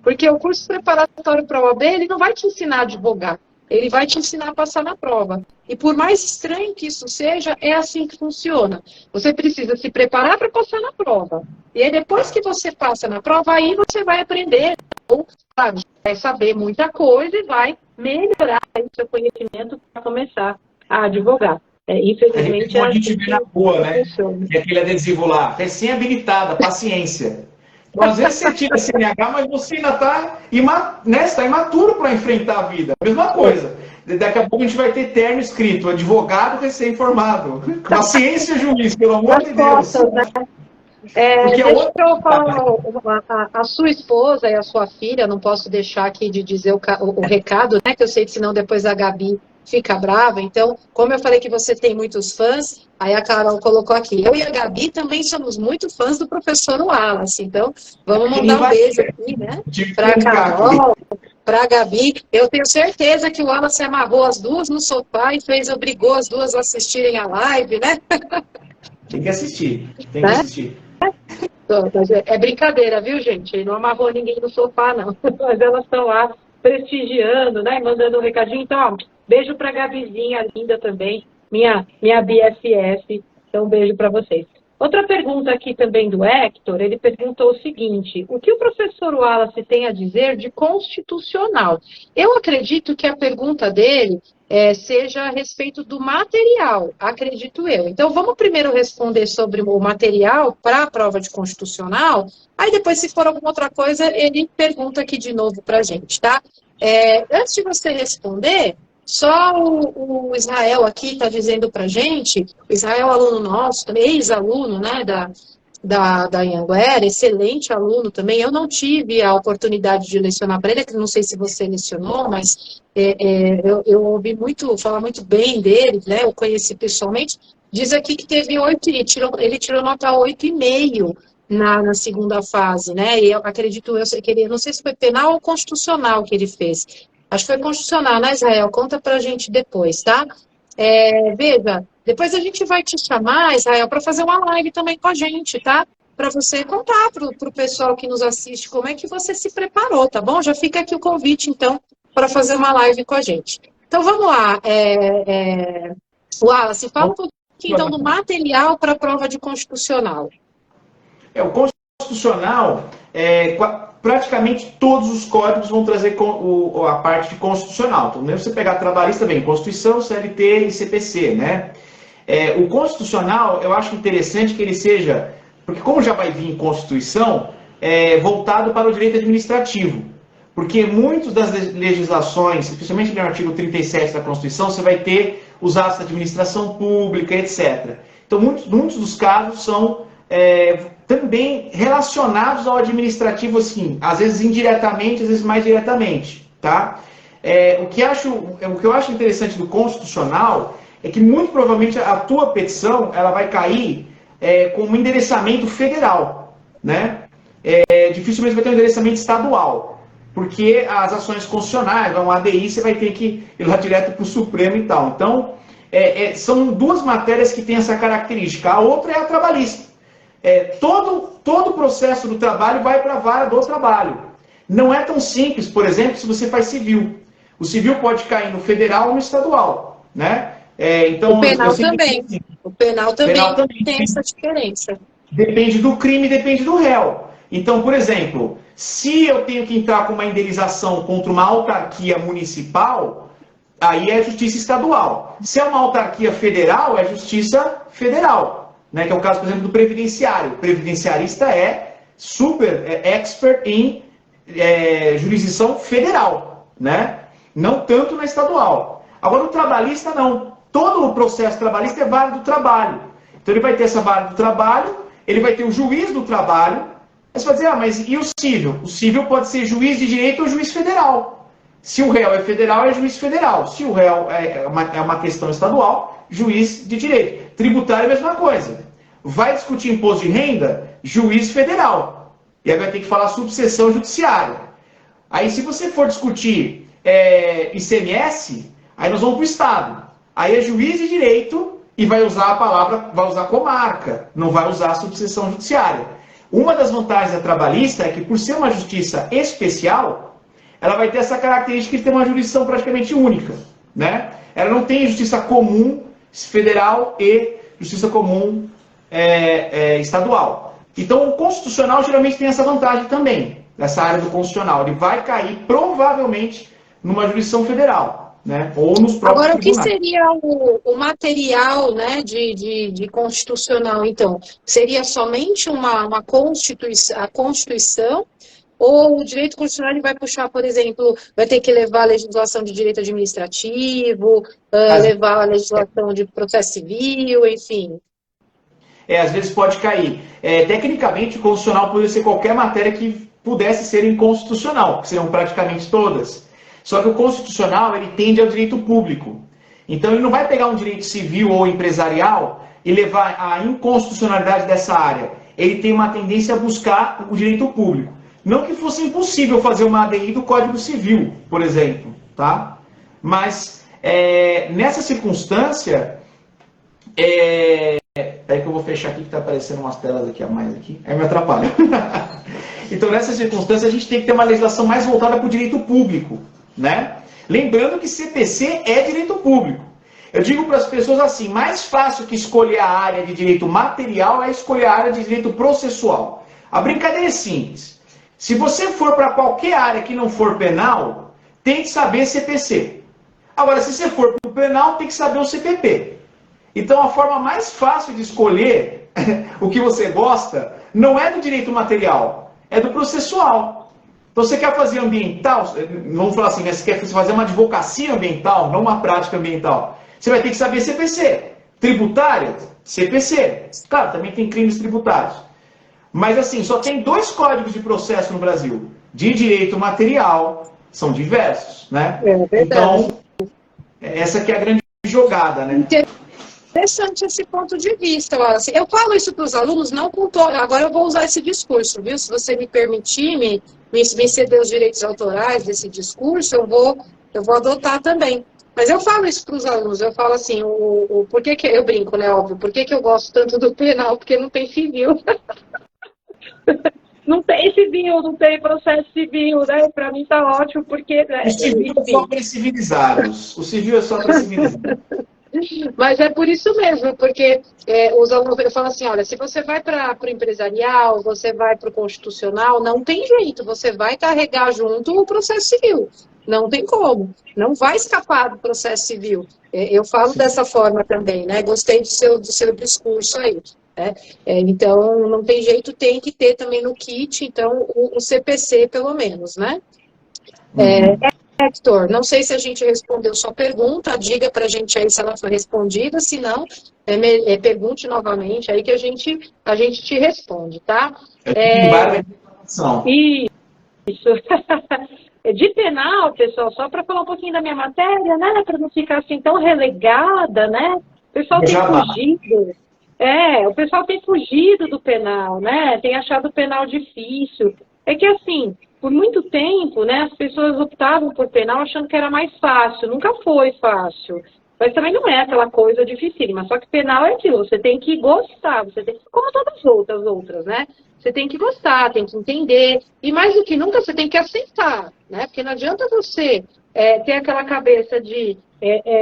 Porque o curso preparatório para a OAB, ele não vai te ensinar a advogar. Ele vai te ensinar a passar na prova. E por mais estranho que isso seja, é assim que funciona. Você precisa se preparar para passar na prova. E aí depois que você passa na prova, aí você vai aprender. Ou, claro, vai saber muita coisa e vai melhorar o seu conhecimento para começar a advogar. Infelizmente, a gente vê na rua, né? Que é aquele adesivo lá, recém-habilitada, paciência. Então, às vezes você tira CNH, mas você ainda está imaturo para enfrentar a vida. Mesma coisa. Daqui a pouco a gente vai ter termo escrito, advogado recém-formado. Paciência, juiz, pelo amor de Deus. Deixa eu falar, a sua esposa e a sua filha, não posso deixar aqui de dizer o recado, né? Que eu sei que senão depois a Gabi fica brava. Então, como eu falei que você tem muitos fãs, aí a Carol colocou aqui. Eu e a Gabi também somos muito fãs do professor Wallace. Então, vamos mandar um beijo aqui, né? Para a Carol, para a Gabi. Eu tenho certeza que o Wallace amarrou as duas no sofá e obrigou as duas a assistirem a live, né? Tem que assistir, tem que assistir. É brincadeira, viu, gente? Ele não amarrou ninguém no sofá, não. Mas elas estão lá prestigiando, né? Mandando um recadinho. Então, ó, beijo para a Gabizinha, linda também, minha BFF. Então, um beijo para vocês. Outra pergunta aqui também do Hector, ele perguntou o seguinte: o que o professor Wallace tem a dizer de constitucional? Eu acredito que a pergunta dele seja a respeito do material, acredito eu. Então, vamos primeiro responder sobre o material para a prova de constitucional, aí depois, se for alguma outra coisa, ele pergunta aqui de novo para a gente, tá? Antes de você responder, só o Israel aqui está dizendo para a gente, o Israel, aluno nosso, ex-aluno, né, da Anhanguera, excelente aluno também. Eu não tive a oportunidade de lecionar para ele, não sei se você lecionou, mas eu ouvi falar muito bem dele, né, eu conheci pessoalmente. Diz aqui que teve 8, ele tirou nota 8,5 na segunda fase, né, e eu acredito, eu não sei se foi penal ou constitucional que ele fez. Acho que foi constitucional, né, Israel? Conta pra gente depois, tá? Veja, depois a gente vai te chamar, Israel, para fazer uma live também com a gente, tá? Para você contar pro pessoal que nos assiste como é que você se preparou, tá bom? Já fica aqui o convite, então, para fazer uma live com a gente. Então, vamos lá. Wallace, fala um pouquinho, então, do material para a prova de constitucional. O constitucional, praticamente todos os códigos vão trazer a parte de constitucional. Então, mesmo você pegar trabalhista, vem Constituição, CLT e CPC, né? O constitucional, eu acho interessante que ele seja, porque como já vai vir em Constituição, voltado para o direito administrativo. Porque muitas das legislações, especialmente no artigo 37 da Constituição, você vai ter os atos da administração pública, etc. Então, muitos dos casos são também relacionados ao administrativo, assim, às vezes indiretamente, às vezes mais diretamente. Tá? O que eu acho interessante do constitucional é que, muito provavelmente, a tua petição ela vai cair com um endereçamento federal. Né? Dificilmente vai ter um endereçamento estadual. Porque as ações constitucionais, um ADI, você vai ter que ir lá direto para o Supremo e tal. Então, são duas matérias que têm essa característica. A outra é a trabalhista. Todo o processo do trabalho vai para a vara do trabalho. Não é tão simples, por exemplo, se você faz civil. O civil pode cair no federal ou no estadual. Né? Então, o penal também. O penal também tem essa diferença. Depende do crime, depende do réu. Então, por exemplo, se eu tenho que entrar com uma indenização contra uma autarquia municipal, aí é justiça estadual. Se é uma autarquia federal, é justiça federal. Né? Que é o caso, por exemplo, do previdenciário. O previdenciarista é super expert em jurisdição federal. Né? Não tanto na estadual. Agora, o trabalhista não. Todo o processo trabalhista é vara do trabalho. Então, ele vai ter essa vara do trabalho, ele vai ter o juiz do trabalho. Aí você vai dizer, mas e o civil? O civil pode ser juiz de direito ou juiz federal. Se o réu é federal, é juiz federal. Se o réu é uma questão estadual, juiz de direito. Tributário é a mesma coisa. Vai discutir imposto de renda, juiz federal. E aí vai ter que falar subseção judiciária. Aí se você for discutir ICMS, aí nós vamos para o Estado. Aí é juiz de direito e vai usar a palavra, vai usar comarca, não vai usar a subseção judiciária. Uma das vantagens da trabalhista é que, por ser uma justiça especial, ela vai ter essa característica de ter uma jurisdição praticamente única. Né? Ela não tem justiça comum federal e justiça comum estadual. Então, o constitucional geralmente tem essa vantagem também, nessa área do constitucional. Ele vai cair, provavelmente, numa jurisdição federal. Né? Ou nos próprios Agora, tribunais. o que seria o material, né, de constitucional, então? Seria somente a Constituição? Ou o direito constitucional ele vai puxar, por exemplo, vai ter que levar a legislação de direito administrativo, levar a legislação de processo civil, enfim? Às vezes pode cair. Tecnicamente, o constitucional poderia ser qualquer matéria que pudesse ser inconstitucional, que seriam praticamente todas. Só que o constitucional, ele tende ao direito público. Então, ele não vai pegar um direito civil ou empresarial e levar a inconstitucionalidade dessa área. Ele tem uma tendência a buscar o direito público. Não que fosse impossível fazer uma ADI do Código Civil, por exemplo. Tá? Mas, nessa circunstância... Peraí que eu vou fechar aqui, que está aparecendo umas telas aqui a mais aqui. Aí me atrapalha. Então, nessa circunstância, a gente tem que ter uma legislação mais voltada para o direito público. Né? Lembrando que CPC é direito público. Eu digo para as pessoas assim, mais fácil que escolher a área de direito material é escolher a área de direito processual. A brincadeira é simples. Se você for para qualquer área que não for penal, tem que saber CPC. Agora, se você for para o penal, tem que saber o CPP. Então, a forma mais fácil de escolher o que você gosta não é do direito material, é do processual. Então, você quer fazer ambiental, vamos falar assim, né? Você quer fazer uma advocacia ambiental, não uma prática ambiental. Você vai ter que saber CPC. Tributária, CPC. Claro, também tem crimes tributários. Mas, assim, só tem 2 códigos de processo no Brasil. De direito material, são diversos, né? Então, essa que é a grande jogada, né? Interessante esse ponto de vista, Wallace. Eu falo isso para os alunos, não com todo. Agora eu vou usar esse discurso, viu? Se você me permitir, me ceder os direitos autorais desse discurso, eu vou adotar também. Mas eu falo isso para os alunos, eu falo assim, por que eu brinco, né, óbvio, por que eu gosto tanto do penal? Porque não tem civil. Não tem civil, não tem processo civil, né? Para mim tá ótimo, porque... O civil é só para civilizados. O civil é só para civilizados. Mas é por isso mesmo, porque os alunos, eu falo assim, olha, se você vai para o empresarial, você vai para o constitucional, não tem jeito, você vai carregar junto o processo civil. Não tem como, não vai escapar do processo civil. Eu falo dessa forma também, né? Gostei do seu discurso aí. né? Então, não tem jeito, tem que ter também no kit, então, o CPC, pelo menos, né? Hector, não sei se a gente respondeu sua pergunta, diga para a gente aí se ela foi respondida, se não, pergunte novamente aí que a gente te responde, tá? Isso. De penal, pessoal, só para falar um pouquinho da minha matéria, né, para não ficar assim tão relegada, né? O pessoal tem fugido. O pessoal tem fugido do penal, né? Tem achado o penal difícil. É que assim, por muito tempo, né, as pessoas optavam por penal achando que era mais fácil. Nunca foi fácil. Mas também não é aquela coisa dificílima. Só que penal é aquilo, você tem que gostar, como todas as outras, né? Você tem que gostar, tem que entender. E mais do que nunca, você tem que aceitar, né? Porque não adianta você ter aquela cabeça de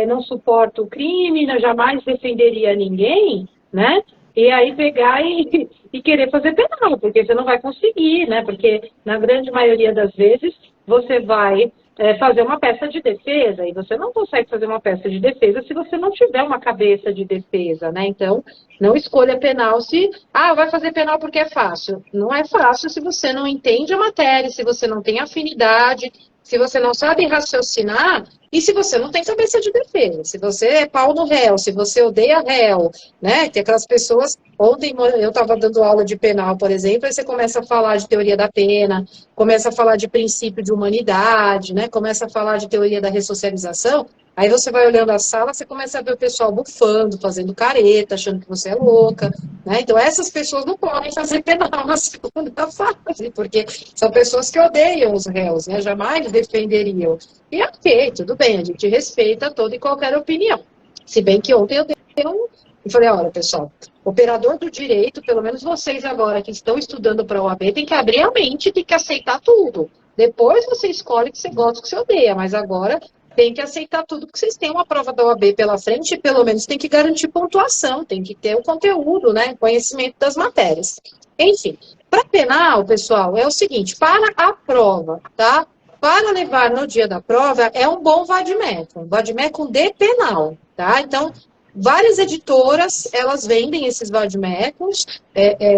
não suporto o crime, não jamais defenderia ninguém, né? E aí pegar e querer fazer penal, porque você não vai conseguir, né? Porque na grande maioria das vezes você vai fazer uma peça de defesa, e você não consegue fazer uma peça de defesa se você não tiver uma cabeça de defesa, né? Então, não escolha penal se, vai fazer penal porque é fácil. Não é fácil se você não entende a matéria, se você não tem afinidade, se você não sabe raciocinar, e se você não tem cabeça de defesa, se você é pau no réu, se você odeia réu, né? Tem aquelas pessoas, ontem eu estava dando aula de penal, por exemplo, aí você começa a falar de teoria da pena, começa a falar de princípio de humanidade, né? Começa a falar de teoria da ressocialização, aí você vai olhando a sala, você começa a ver o pessoal bufando, fazendo careta, achando que você é louca, né? Então essas pessoas não podem fazer penal na segunda fase, porque são pessoas que odeiam os réus, né? Jamais defenderiam. E ok, tudo bem, a gente respeita toda e qualquer opinião. Se bem que ontem eu falei, olha, pessoal, operador do direito, pelo menos vocês agora que estão estudando para a OAB, tem que abrir a mente, tem que aceitar tudo. Depois você escolhe o que você gosta, o que você odeia, mas agora tem que aceitar tudo, porque vocês têm uma prova da OAB pela frente e pelo menos tem que garantir pontuação, tem que ter o conteúdo, né, conhecimento das matérias. Enfim, para penal, pessoal, é o seguinte, para a prova, tá? Para levar no dia da prova, é um bom vademecum, vademecum de penal, tá? Então, várias editoras, elas vendem esses vademecums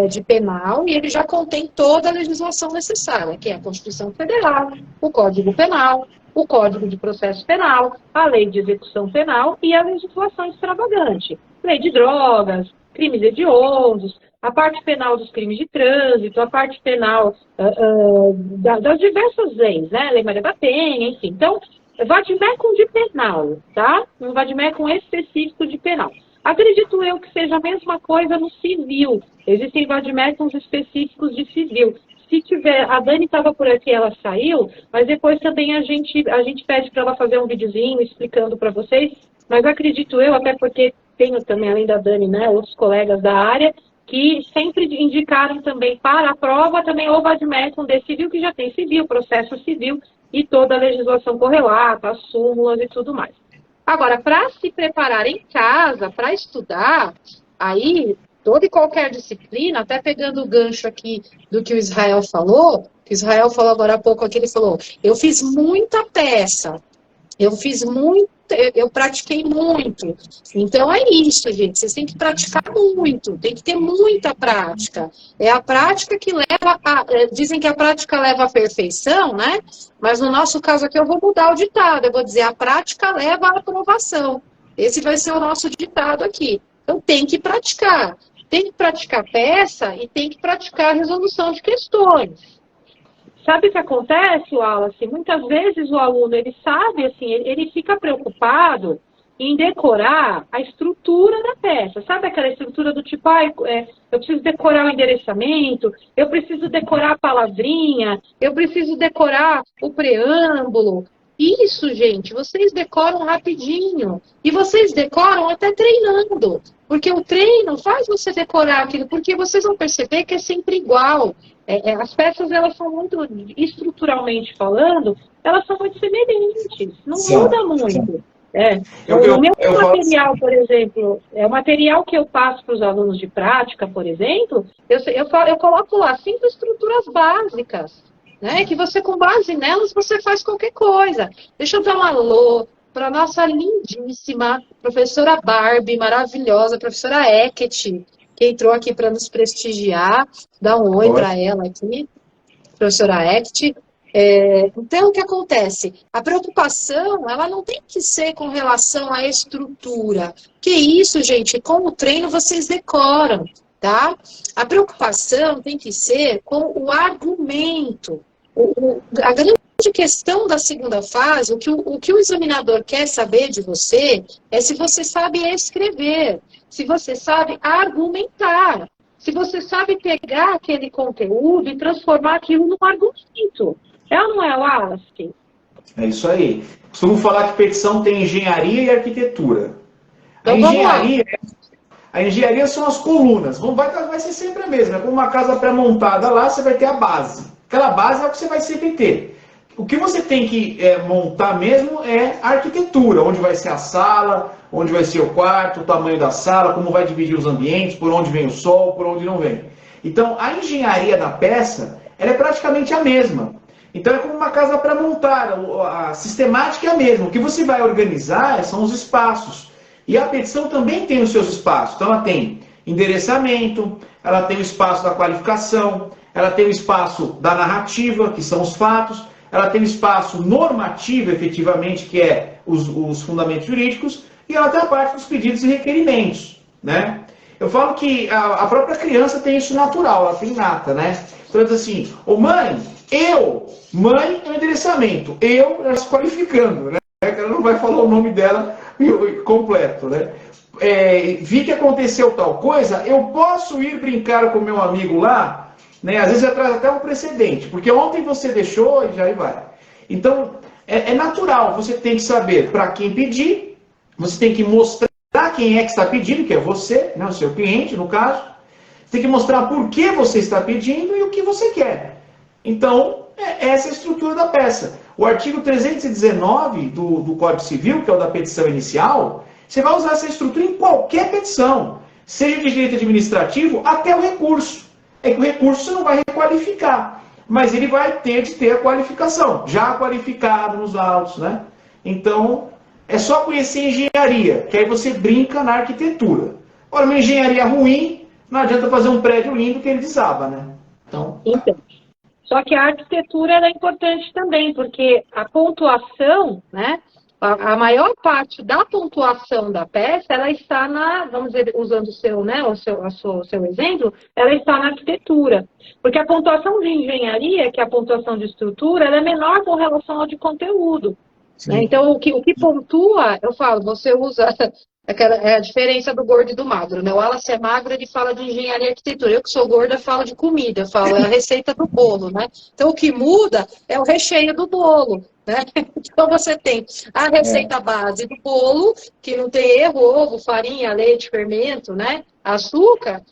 de penal e ele já contém toda a legislação necessária, que é a Constituição Federal, o Código Penal, o Código de Processo Penal, a Lei de Execução Penal e a legislação extravagante, lei de drogas, crimes hediondos, a parte penal dos crimes de trânsito, a parte penal das diversas leis, né? Lei Maria da Penha, enfim. Então, vademecum de penal, tá? Um vademecum específico de penal. Acredito eu que seja a mesma coisa no civil. Existem vademecums específicos de civil. Se tiver, a Dani estava por aqui, ela saiu, mas depois também a gente pede para ela fazer um videozinho explicando para vocês, mas acredito eu, até porque tenho também, além da Dani, né, outros colegas da área, que sempre indicaram também para a prova também o vademecum de civil, que já tem civil, processo civil e toda a legislação correlata, as súmulas e tudo mais. Agora, para se preparar em casa, para estudar, aí toda e qualquer disciplina, até pegando o gancho aqui do que o Israel falou, que o Israel falou agora há pouco aqui, ele falou, eu fiz muita peça, eu pratiquei muito. Então é isso, gente. Vocês têm que praticar muito, tem que ter muita prática. É a prática que leva dizem que a prática leva à perfeição, né? Mas no nosso caso aqui eu vou mudar o ditado. Eu vou dizer, a prática leva à aprovação. Esse vai ser o nosso ditado aqui. Então tem que praticar. Tem que praticar peça e tem que praticar resolução de questões. Sabe o que acontece, Wallace? Muitas vezes o aluno, ele sabe, assim, ele fica preocupado em decorar a estrutura da peça. Sabe aquela estrutura do tipo, eu preciso decorar o endereçamento, eu preciso decorar a palavrinha, eu preciso decorar o preâmbulo. Isso, gente, vocês decoram rapidinho. E vocês decoram até treinando. Porque o treino faz você decorar aquilo, porque vocês vão perceber que é sempre igual. As peças, elas são muito, estruturalmente falando, elas são muito semelhantes. Não muda muito. O meu material, por exemplo, o material que eu passo para os alunos de prática, por exemplo, eu coloco lá 5 estruturas básicas. Né, que você, com base nelas, você faz qualquer coisa. Deixa eu dar um alô para a nossa lindíssima professora Barbie, maravilhosa, professora Eckett, que entrou aqui para nos prestigiar. Dá um oi para ela aqui, professora Ect. Então, o que acontece? A preocupação, ela não tem que ser com relação à estrutura. Que isso, gente, com o treino vocês decoram, tá? A preocupação tem que ser com o argumento. A grande questão da segunda fase, o que o examinador quer saber de você é se você sabe escrever, se você sabe argumentar, se você sabe pegar aquele conteúdo e transformar aquilo num argumento. É ou não é, Wallace? É isso aí. Costumo falar que petição tem engenharia e arquitetura. Então, A engenharia são as colunas. Vai ser sempre a mesma. É como uma casa pré-montada lá, você vai ter a base. Aquela base é o que você vai sempre ter. O que você tem que montar mesmo é a arquitetura. Onde vai ser a sala, onde vai ser o quarto, o tamanho da sala, como vai dividir os ambientes, por onde vem o sol, por onde não vem. Então, a engenharia da peça, ela é praticamente a mesma. Então é como uma casa pré-montada, a sistemática é a mesma. O que você vai organizar são os espaços. E a petição também tem os seus espaços. Então ela tem endereçamento, ela tem o espaço da qualificação, ela tem o espaço da narrativa, que são os fatos, ela tem o espaço normativo, efetivamente, que é os fundamentos jurídicos, e ela tem a parte dos pedidos e requerimentos, né? Eu falo que a própria criança tem isso natural, ela tem nata, né? Então ela diz assim, ô mãe é o endereçamento, ela se qualificando, né? Ela não vai falar o nome dela completo, né? Vi que aconteceu tal coisa, eu posso ir brincar com meu amigo lá, né? Às vezes já traz até um precedente, porque ontem você deixou e já aí vai. Então, é natural, você tem que saber para quem pedir, você tem que mostrar quem é que está pedindo, que é você, né? O seu cliente, no caso. Você tem que mostrar por que você está pedindo e o que você quer. Então, essa é a estrutura da peça. O artigo 319 do Código Civil, que é o da petição inicial, você vai usar essa estrutura em qualquer petição, seja de direito administrativo até o recurso. É que o recurso você não vai requalificar, mas ele vai ter de ter a qualificação, já qualificado nos autos, né? Então, é só conhecer engenharia, que aí você brinca na arquitetura. Agora, uma engenharia ruim, não adianta fazer um prédio lindo que ele desaba, né? Então... Só que a arquitetura é importante também, porque a pontuação, né, a maior parte da pontuação da peça, ela está vamos dizer, usando o seu exemplo, ela está na arquitetura. Porque a pontuação de engenharia, que é a pontuação de estrutura, ela é menor com relação ao de conteúdo. Né? Então, o que pontua, eu falo, você usa... É a diferença do gordo e do magro, né? O Wallace é magro, ele fala de engenharia e arquitetura. Eu que sou gorda, falo de comida, eu falo a receita do bolo, né? Então, o que muda é o recheio do bolo, né? Então, você tem a receita base do bolo, que não tem erro, ovo, farinha, leite, fermento, né? Açúcar,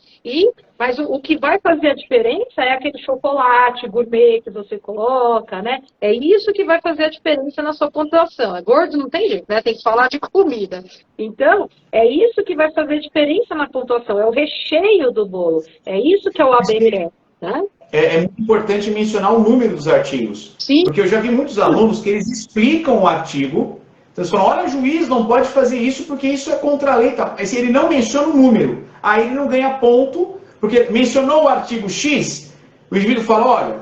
mas o que vai fazer a diferença é aquele chocolate gourmet que você coloca, né? É isso que vai fazer a diferença na sua pontuação. É gordo, não tem jeito, né? Tem que falar de comida. Então, é isso que vai fazer a diferença na pontuação. É o recheio do bolo. É isso que é o AB quer, né? É muito importante mencionar o número dos artigos. Sim. Porque eu já vi muitos alunos que eles explicam o artigo. Então, eles falam, olha, juiz, não pode fazer isso porque isso é contra a lei. Tá? Se ele não menciona o número, aí ele não ganha ponto, porque mencionou o artigo X, o indivíduo fala, olha,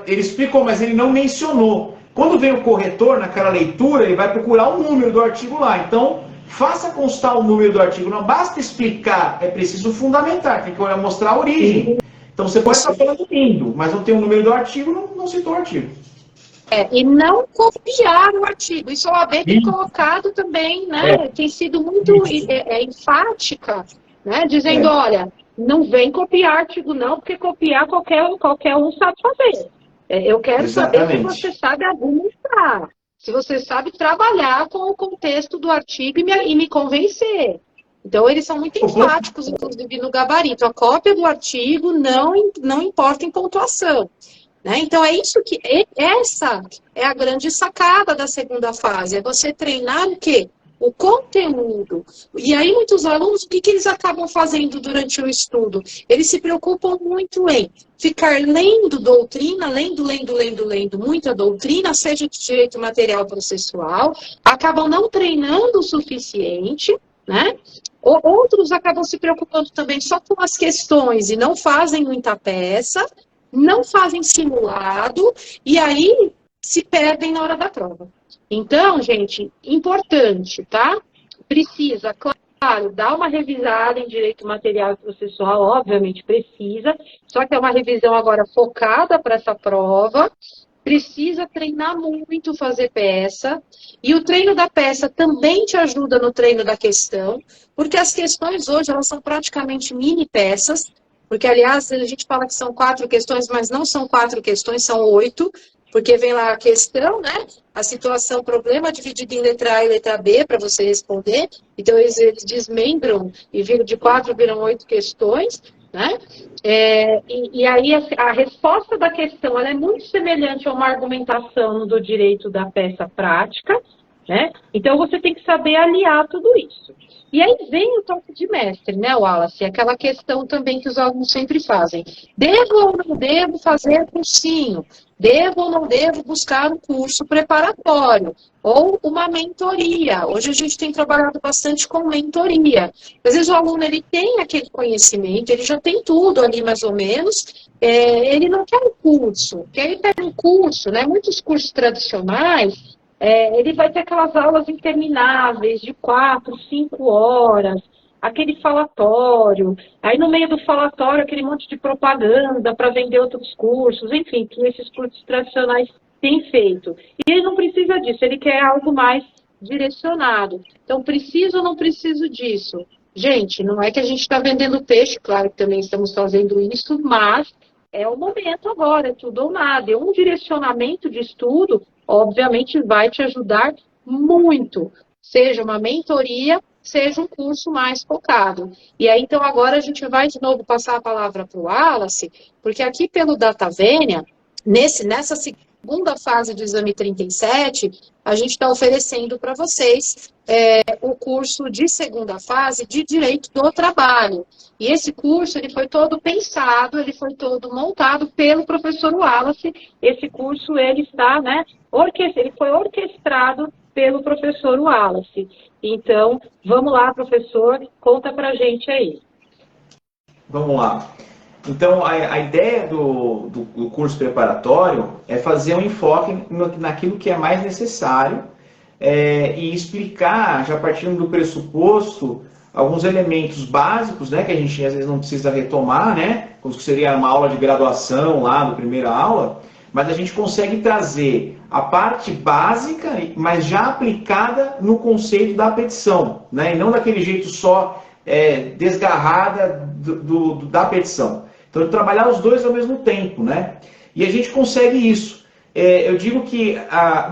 ele explicou, mas ele não mencionou. Quando vem o corretor naquela leitura, ele vai procurar o número do artigo lá. Então, faça constar o número do artigo. Não basta explicar, é preciso fundamentar, tem que mostrar a origem. Então, você pode estar falando lindo, mas não tem o número do artigo, não citou o artigo. E não copiar o artigo. Isso a OAB tem colocado também, né? Tem sido muito enfática, né? Dizendo, olha, não vem copiar artigo não, porque copiar qualquer um sabe fazer. Eu quero saber se você sabe argumentar, se você sabe trabalhar com o contexto do artigo e me convencer. Então, eles são muito enfáticos, inclusive, no gabarito. A cópia do artigo não importa em pontuação. Né? Então, é isso que... Essa é a grande sacada da segunda fase. É você treinar o quê? O conteúdo. E aí, muitos alunos, o que eles acabam fazendo durante o estudo? Eles se preocupam muito em ficar lendo doutrina, lendo muita doutrina, seja de direito material processual, acabam não treinando o suficiente, né? Outros acabam se preocupando também só com as questões e não fazem muita peça, não fazem simulado, e aí se perdem na hora da prova. Então, gente, importante, tá? Precisa, claro, dar uma revisada em direito material e processual, obviamente precisa, só que é uma revisão agora focada para essa prova. Precisa treinar muito, fazer peça, e o treino da peça também te ajuda no treino da questão, porque as questões hoje, elas são praticamente mini peças, porque, aliás, a gente fala que são 4 questões, mas não são 4 questões, são 8, porque vem lá a questão, né, a situação, o problema dividido em letra A e letra B, para você responder, então eles desmembram e viram de 4, viram 8 questões, né? E aí a resposta da questão ela é muito semelhante a uma argumentação do direito da peça prática, né? Então você tem que saber aliar tudo isso. E aí vem o toque de mestre, né, Wallace? Aquela questão também que os alunos sempre fazem. Devo ou não devo fazer cursinho? Devo ou não devo buscar um curso preparatório? Ou uma mentoria? Hoje a gente tem trabalhado bastante com mentoria. Às vezes o aluno ele tem aquele conhecimento, ele já tem tudo ali mais ou menos, ele não quer um curso. Porque aí ele pega um curso, né? Muitos cursos tradicionais, ele vai ter aquelas aulas intermináveis de 4, 5 horas, aquele falatório, aí no meio do falatório aquele monte de propaganda para vender outros cursos, enfim, que esses cursos tradicionais têm feito. E ele não precisa disso, ele quer algo mais direcionado. Então, preciso ou não preciso disso? Gente, não é que a gente está vendendo peixe, claro que também estamos fazendo isso, mas é o momento agora, é tudo ou nada. E um direcionamento de estudo, obviamente, vai te ajudar muito. Seja uma mentoria, seja um curso mais focado. E aí, então, agora a gente vai de novo passar a palavra para o Wallace, porque aqui pelo DataVenia, nessa segunda fase do exame 37, a gente está oferecendo para vocês o curso de segunda fase de Direito do Trabalho. E esse curso, ele foi todo pensado, ele foi todo montado pelo professor Wallace. Esse curso, ele está, né, ele foi orquestrado pelo professor Wallace. Então, vamos lá, professor, conta pra gente aí. Vamos lá. Então, a ideia do curso preparatório é fazer um enfoque naquilo que é mais necessário e explicar, já partindo do pressuposto, alguns elementos básicos, né, que a gente às vezes não precisa retomar, né, como seria uma aula de graduação lá na primeira aula, mas a gente consegue trazer a parte básica, mas já aplicada no conceito da petição, né, e não daquele jeito só desgarrada da petição. Então, trabalhar os dois ao mesmo tempo, né? E a gente consegue isso. Eu digo que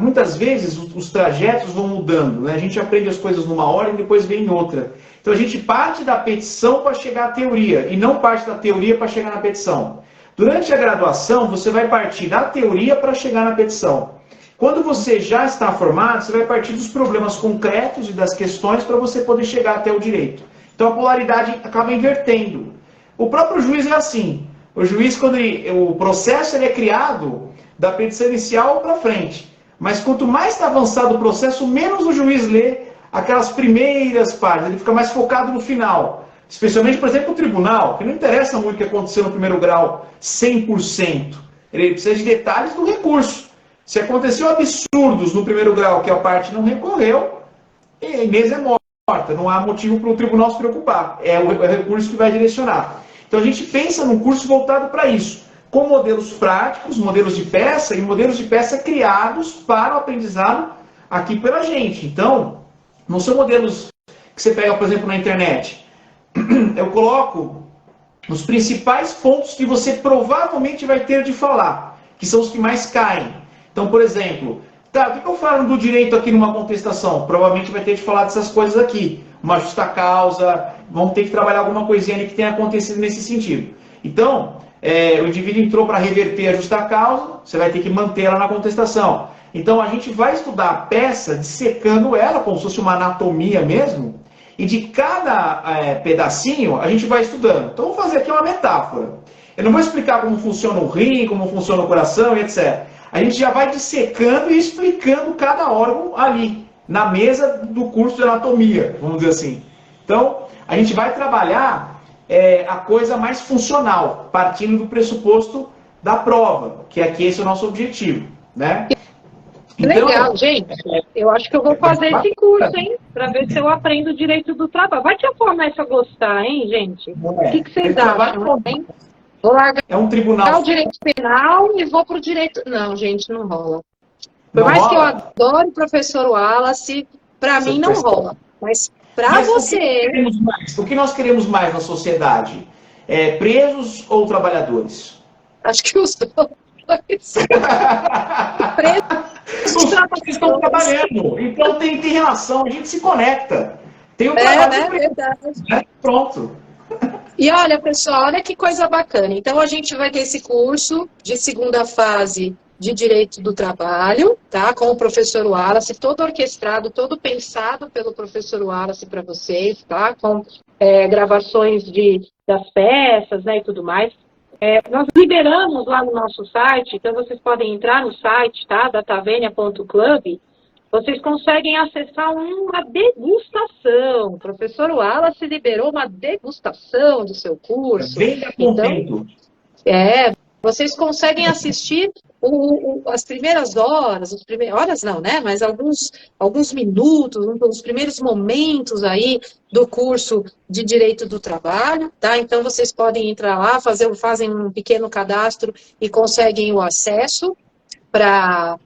muitas vezes os trajetos vão mudando, né? A gente aprende as coisas numa hora e depois vem em outra. Então, a gente parte da petição para chegar à teoria, e não parte da teoria para chegar na petição. Durante a graduação, você vai partir da teoria para chegar na petição. Quando você já está formado, você vai partir dos problemas concretos e das questões para você poder chegar até o direito. Então, a polaridade acaba invertendo. O próprio juiz é assim. O juiz, quando o processo ele é criado da petição inicial para frente. Mas quanto mais está avançado o processo, menos o juiz lê aquelas primeiras partes. Ele fica mais focado no final. Especialmente, por exemplo, o tribunal, que não interessa muito o que aconteceu no primeiro grau 100%. Ele precisa de detalhes do recurso. Se aconteceu absurdos no primeiro grau que a parte não recorreu, a Inês é morta. Não há motivo para o tribunal se preocupar. É o recurso que vai direcionar. Então a gente pensa num curso voltado para isso, com modelos práticos, modelos de peça e modelos de peça criados para o aprendizado aqui pela gente. Então, não são modelos que você pega, por exemplo, na internet. Eu coloco os principais pontos que você provavelmente vai ter de falar, que são os que mais caem. Então, por exemplo, o que eu falo do direito aqui numa contestação? Provavelmente vai ter de falar dessas coisas aqui. Uma justa causa, vamos ter que trabalhar alguma coisinha ali que tenha acontecido nesse sentido. Então, o indivíduo entrou para reverter a justa causa, você vai ter que manter ela na contestação. Então, a gente vai estudar a peça dissecando ela, como se fosse uma anatomia mesmo, e de cada pedacinho a gente vai estudando. Então, vou fazer aqui uma metáfora. Eu não vou explicar como funciona o rim, como funciona o coração e etc. A gente já vai dissecando e explicando cada órgão ali, na mesa do curso de anatomia, vamos dizer assim. Então, a gente vai trabalhar a coisa mais funcional, partindo do pressuposto da prova, que aqui esse é o nosso objetivo, né? Então, legal, gente. Eu acho que eu vou fazer esse curso, hein? Para ver se eu aprendo direito do trabalho. Vai que eu começo a gostar, hein, gente? O que vocês acham, hein? Vou largar é um tribunal... o direito penal e vou para o direito... Não, gente, não rola. Por mais que eu adore o professor Wallace, para mim não rola. Mas para você... O que nós queremos mais na sociedade? Presos ou trabalhadores? Acho que os dois. Vocês estão trabalhando, então tem relação, a gente se conecta. Tem um trabalho, né? Verdade. Pronto. E olha, pessoal, olha que coisa bacana. Então, a gente vai ter esse curso de segunda fase de Direito do Trabalho, tá? Com o professor Wallace, todo orquestrado, todo pensado pelo professor Wallace para vocês, tá? Com gravações das peças, né, e tudo mais. Nós liberamos lá no nosso site, então vocês podem entrar no site, tá? datavenia.club. Vocês conseguem acessar uma degustação. O professor Wallace liberou uma degustação do seu curso. Então, vocês conseguem assistir as primeiras horas, horas não, né? Mas alguns minutos, os primeiros momentos aí do curso de Direito do Trabalho, tá? Então vocês podem entrar lá, fazem um pequeno cadastro e conseguem o acesso para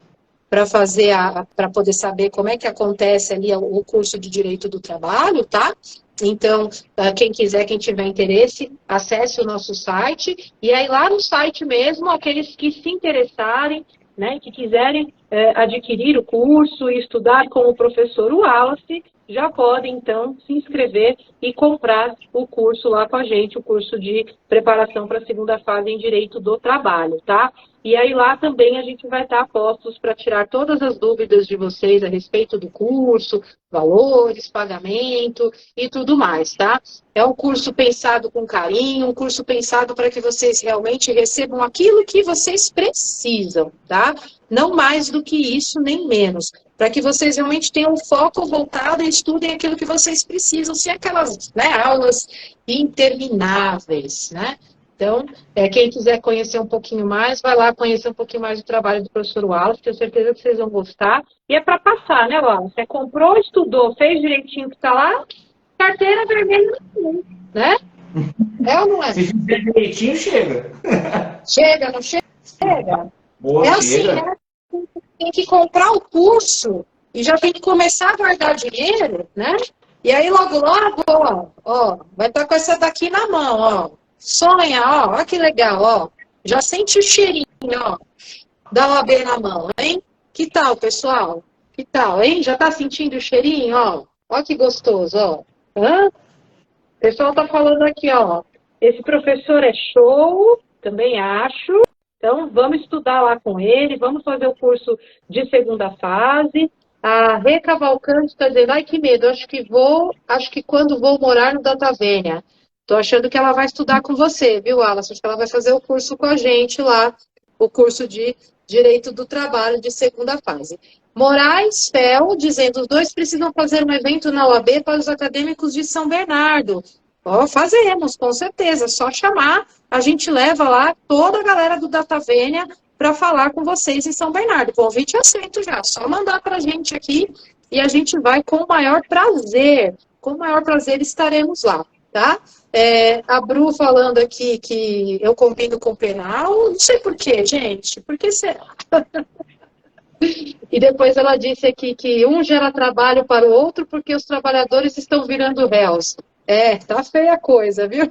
poder saber como é que acontece ali o curso de Direito do Trabalho, tá? Então, quem tiver interesse, acesse o nosso site, e aí lá no site mesmo, aqueles que se interessarem, né, que quiserem adquirir o curso e estudar com o professor Wallace, já podem, então, se inscrever e comprar o curso lá com a gente, o curso de preparação para a segunda fase em Direito do Trabalho, tá? E aí lá também a gente vai estar a postos para tirar todas as dúvidas de vocês a respeito do curso, valores, pagamento e tudo mais, tá? É um curso pensado com carinho, um curso pensado para que vocês realmente recebam aquilo que vocês precisam, tá? Não mais do que isso, nem menos. Para que vocês realmente tenham um foco voltado e estudem aquilo que vocês precisam, sem aquelas, né, aulas intermináveis, né? Então, quem quiser conhecer um pouquinho mais, vai lá conhecer um pouquinho mais do trabalho do professor Wallace, tenho certeza que vocês vão gostar. E é para passar, né, Wallace? Você comprou, estudou, fez direitinho que está lá, carteira vermelha, né? É ou não é? Se fizer direitinho, chega. Chega, não chega? Boa, assim, né? Tem que comprar o curso e já tem que começar a guardar dinheiro, né? E aí, logo, ó, vai estar com essa daqui na mão, ó. Sonha, ó que legal, ó. Já sente o cheirinho, ó, da OAB na mão, hein? Que tal, pessoal? Que tal, hein? Já tá sentindo o cheirinho, ó? Ó que gostoso, ó. Hã? O pessoal tá falando aqui, ó. Esse professor é show, também acho. Então, vamos estudar lá com ele, vamos fazer o curso de segunda fase. A Rê Cavalcante está dizendo, ai que medo, acho que quando vou morar no Datavênia. Estou achando que ela vai estudar com você, viu, Wallace? Acho que ela vai fazer o curso com a gente lá, o curso de Direito do Trabalho de segunda fase. Moraes Fel, dizendo, os dois precisam fazer um evento na UAB para os acadêmicos de São Bernardo. Ó, fazemos, com certeza, só chamar, a gente leva lá toda a galera do Datavênia para falar com vocês em São Bernardo. Convite aceito já, só mandar para a gente aqui e a gente vai com o maior prazer estaremos lá, tá? A Bru falando aqui que eu combino com penal, não sei por quê, gente, por que será? E depois ela disse aqui que um gera trabalho para o outro porque os trabalhadores estão virando réus. Tá feia a coisa, viu?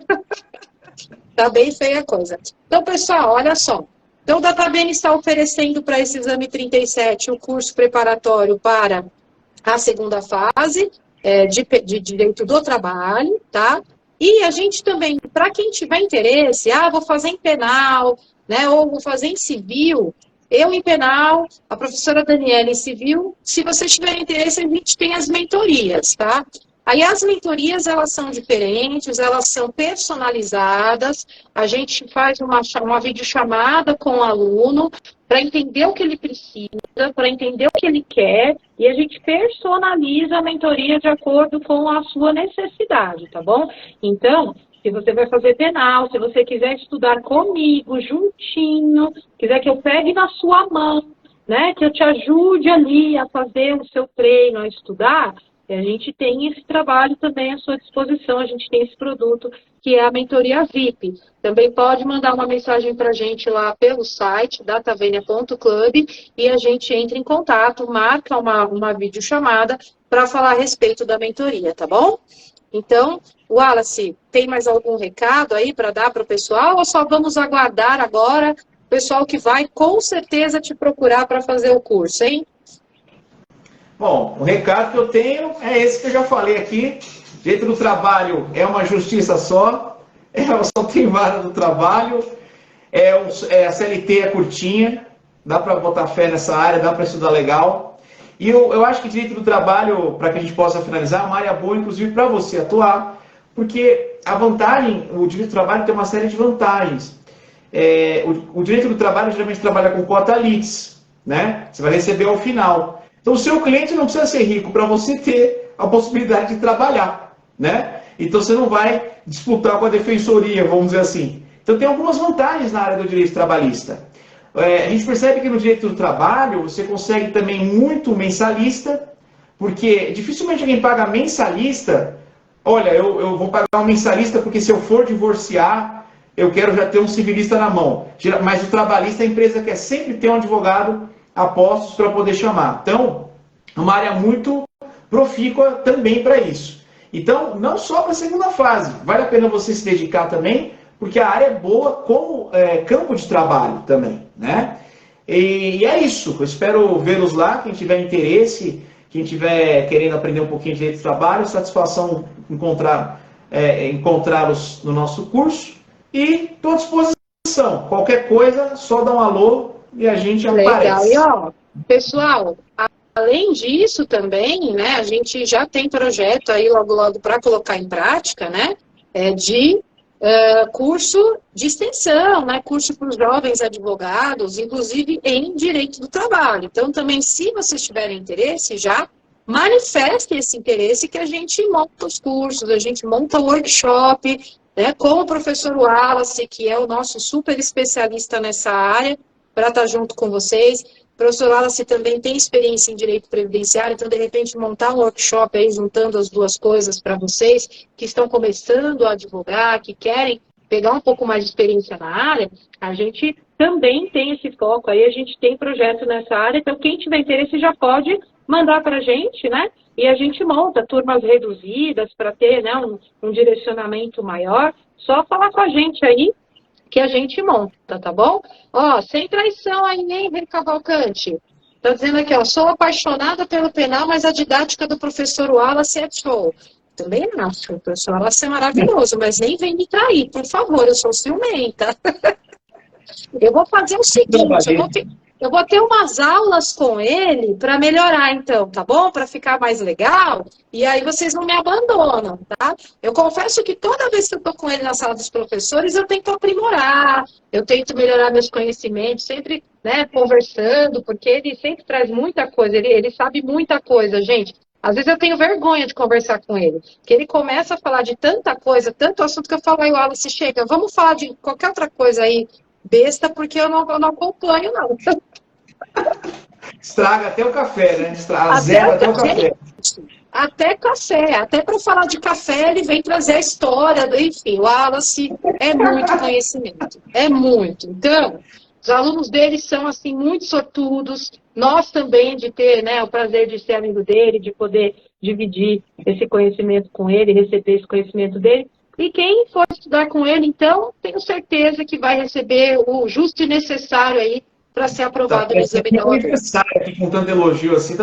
Tá bem feia a coisa. Então, pessoal, olha só. Então, o Datavênia está oferecendo para esse exame 37 o curso preparatório para a segunda fase de Direito do Trabalho, tá? E a gente também, para quem tiver interesse, vou fazer em penal, né, ou vou fazer em civil, eu em penal, a professora Daniela em civil, se você tiver interesse, a gente tem as mentorias, tá? Aí as mentorias, elas são diferentes, elas são personalizadas, a gente faz uma videochamada com o aluno, para entender o que ele precisa, para entender o que ele quer, e a gente personaliza a mentoria de acordo com a sua necessidade, tá bom? Então, se você vai fazer penal, se você quiser estudar comigo, juntinho, quiser que eu pegue na sua mão, né, que eu te ajude ali a fazer o seu treino, a estudar, a gente tem esse trabalho também à sua disposição, a gente tem esse produto que é a mentoria VIP. Também pode mandar uma mensagem para a gente lá pelo site, datavenia.club, e a gente entra em contato, marca uma videochamada para falar a respeito da mentoria, tá bom? Então, Wallace, tem mais algum recado aí para dar para o pessoal, ou só vamos aguardar agora o pessoal que vai com certeza te procurar para fazer o curso, hein? Bom, o recado que eu tenho é esse que eu já falei aqui. Direito do trabalho é uma justiça só, só tem vara do trabalho, a CLT é curtinha, dá para botar fé nessa área, dá para estudar legal. E eu acho que direito do trabalho, para que a gente possa finalizar, é uma área boa, inclusive, para você atuar, porque a vantagem, o direito do trabalho tem uma série de vantagens. O direito do trabalho geralmente trabalha com cota litis, né? Você vai receber ao final. Então, o seu cliente não precisa ser rico para você ter a possibilidade de trabalhar, né? Então, você não vai disputar com a defensoria, vamos dizer assim. Então, tem algumas vantagens na área do direito trabalhista. A gente percebe que no direito do trabalho, você consegue também muito mensalista, porque dificilmente alguém paga mensalista. Olha, eu vou pagar um mensalista porque se eu for divorciar, eu quero já ter um civilista na mão. Mas o trabalhista, a empresa quer sempre ter um advogado a postos para poder chamar. Então, é uma área muito profícua também para isso. Então, não só para a segunda fase, vale a pena você se dedicar também, porque a área é boa como campo de trabalho também, né? E é isso, eu espero vê-los lá, quem tiver interesse, quem tiver querendo aprender um pouquinho de direito de trabalho, satisfação encontrá-los no nosso curso, e estou à disposição. Qualquer coisa, só dá um alô e a gente aparece. Legal. E, pessoal, além disso também, né, a gente já tem projeto aí logo para colocar em prática, né, de curso de extensão, né, curso para os jovens advogados, inclusive em direito do trabalho. Então, também, se vocês tiverem interesse, já manifestem esse interesse que a gente monta os cursos, a gente monta o workshop, né, com o professor Wallace, que é o nosso super especialista nessa área, para estar junto com vocês. O professor Wallace também tem experiência em direito previdenciário, então, de repente, montar um workshop aí, juntando as duas coisas para vocês que estão começando a advogar, que querem pegar um pouco mais de experiência na área, a gente também tem esse foco aí, a gente tem projeto nessa área, então quem tiver interesse já pode mandar para a gente, né? E a gente monta turmas reduzidas para ter, né, um direcionamento maior. Só falar com a gente aí, que a gente monta, tá bom? Ó, sem traição aí, hein, Henrique Cavalcante? Tá dizendo aqui, ó, sou apaixonada pelo penal, mas a didática do professor Wallace é show. Também acho, o professor Wallace é maravilhoso, mas nem vem me trair, por favor, eu sou ciumenta. Eu vou fazer o seguinte, eu vou ter umas aulas com ele para melhorar, então, tá bom? Para ficar mais legal. E aí vocês não me abandonam, tá? Eu confesso que toda vez que eu tô com ele na sala dos professores, eu tento aprimorar, eu tento melhorar meus conhecimentos, sempre, né, conversando, porque ele sempre traz muita coisa, ele sabe muita coisa, gente. Às vezes eu tenho vergonha de conversar com ele, porque ele começa a falar de tanta coisa, tanto assunto que eu falo, aí, Wallace, chega, vamos falar de qualquer outra coisa aí, besta, porque eu não acompanho, não. Estraga até o café, né? Zero até o café. Até café, até para falar de café, ele vem trazer a história, enfim, o Wallace é muito conhecimento, é muito. Então, os alunos dele são, assim, muito sortudos, nós também, de ter, né, o prazer de ser amigo dele, de poder dividir esse conhecimento com ele, receber esse conhecimento dele. E quem for estudar com ele, então, tenho certeza que vai receber o justo e necessário aí para ser aprovado no exame da OAB. Aniversário aqui, com tanto elogio assim,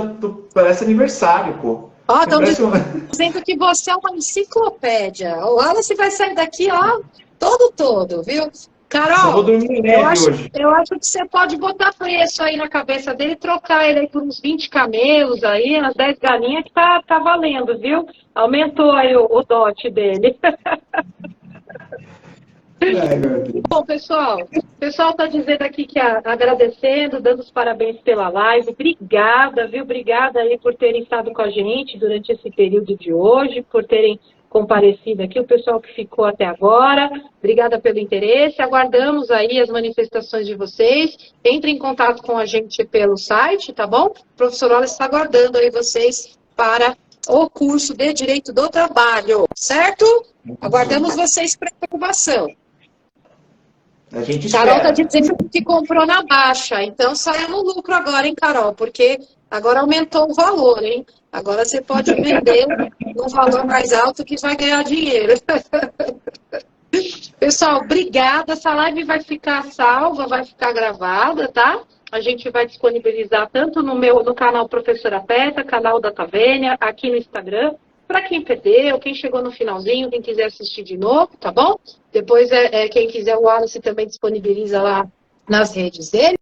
parece aniversário, pô. Ó, estão dizendo que você é uma enciclopédia. O Wallace vai sair daqui, ó, todo, viu? Carol, eu vou dormir leve hoje. Eu acho que você pode botar preço aí na cabeça dele e trocar ele aí por uns 20 camelos aí, umas 10 galinhas que tá valendo, viu? Aumentou aí o dote dele. Ai, meu Deus. Bom, pessoal, o pessoal está dizendo aqui que agradecendo, dando os parabéns pela live. Obrigada, viu? Obrigada aí por terem estado com a gente durante esse período de hoje, por terem comparecido aqui, o pessoal que ficou até agora. Obrigada pelo interesse. Aguardamos aí as manifestações de vocês. Entre em contato com a gente pelo site, tá bom? O professor Wallace está aguardando aí vocês para o curso de Direito do Trabalho, certo? Aguardamos vocês para aprovação. A gente Carol está espera. dizendo que comprou na baixa, então saiu no lucro agora, hein, Carol? Porque agora aumentou o valor, hein? Agora você pode vender num valor mais alto que vai ganhar dinheiro. Pessoal, obrigada. Essa live vai ficar salva, vai ficar gravada, tá? A gente vai disponibilizar tanto no canal Professora Peta, canal da Tavênia, aqui no Instagram, para quem perdeu, quem chegou no finalzinho, quem quiser assistir de novo, tá bom? Depois, quem quiser, o Wallace também disponibiliza lá nas redes dele.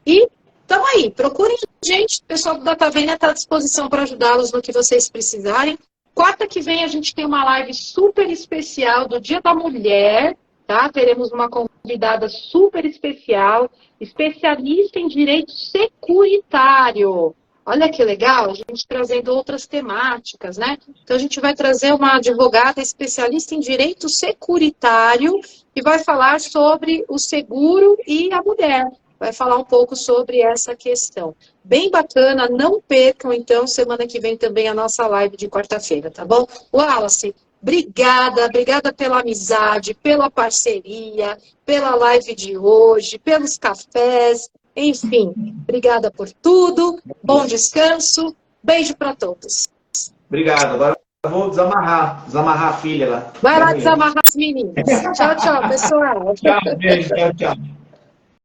E tamo aí, procurem gente, o pessoal do Data Vênia está à disposição para ajudá-los no que vocês precisarem. Quarta que vem a gente tem uma live super especial do Dia da Mulher, tá? Teremos uma convidada super especial, especialista em direito securitário. Olha que legal, a gente trazendo outras temáticas, né? Então, a gente vai trazer uma advogada especialista em direito securitário que vai falar sobre o seguro e a mulher. Vai falar um pouco sobre essa questão. Bem bacana, não percam, então, semana que vem também a nossa live de quarta-feira, tá bom? Wallace, obrigada pela amizade, pela parceria, pela live de hoje, pelos cafés, enfim, obrigada por tudo, bom descanso, beijo para todos. Obrigado. Agora eu vou desamarrar a filha lá. Vai lá desamarrar as meninas. Tchau, tchau, pessoal. Tchau, beijo, tchau, tchau.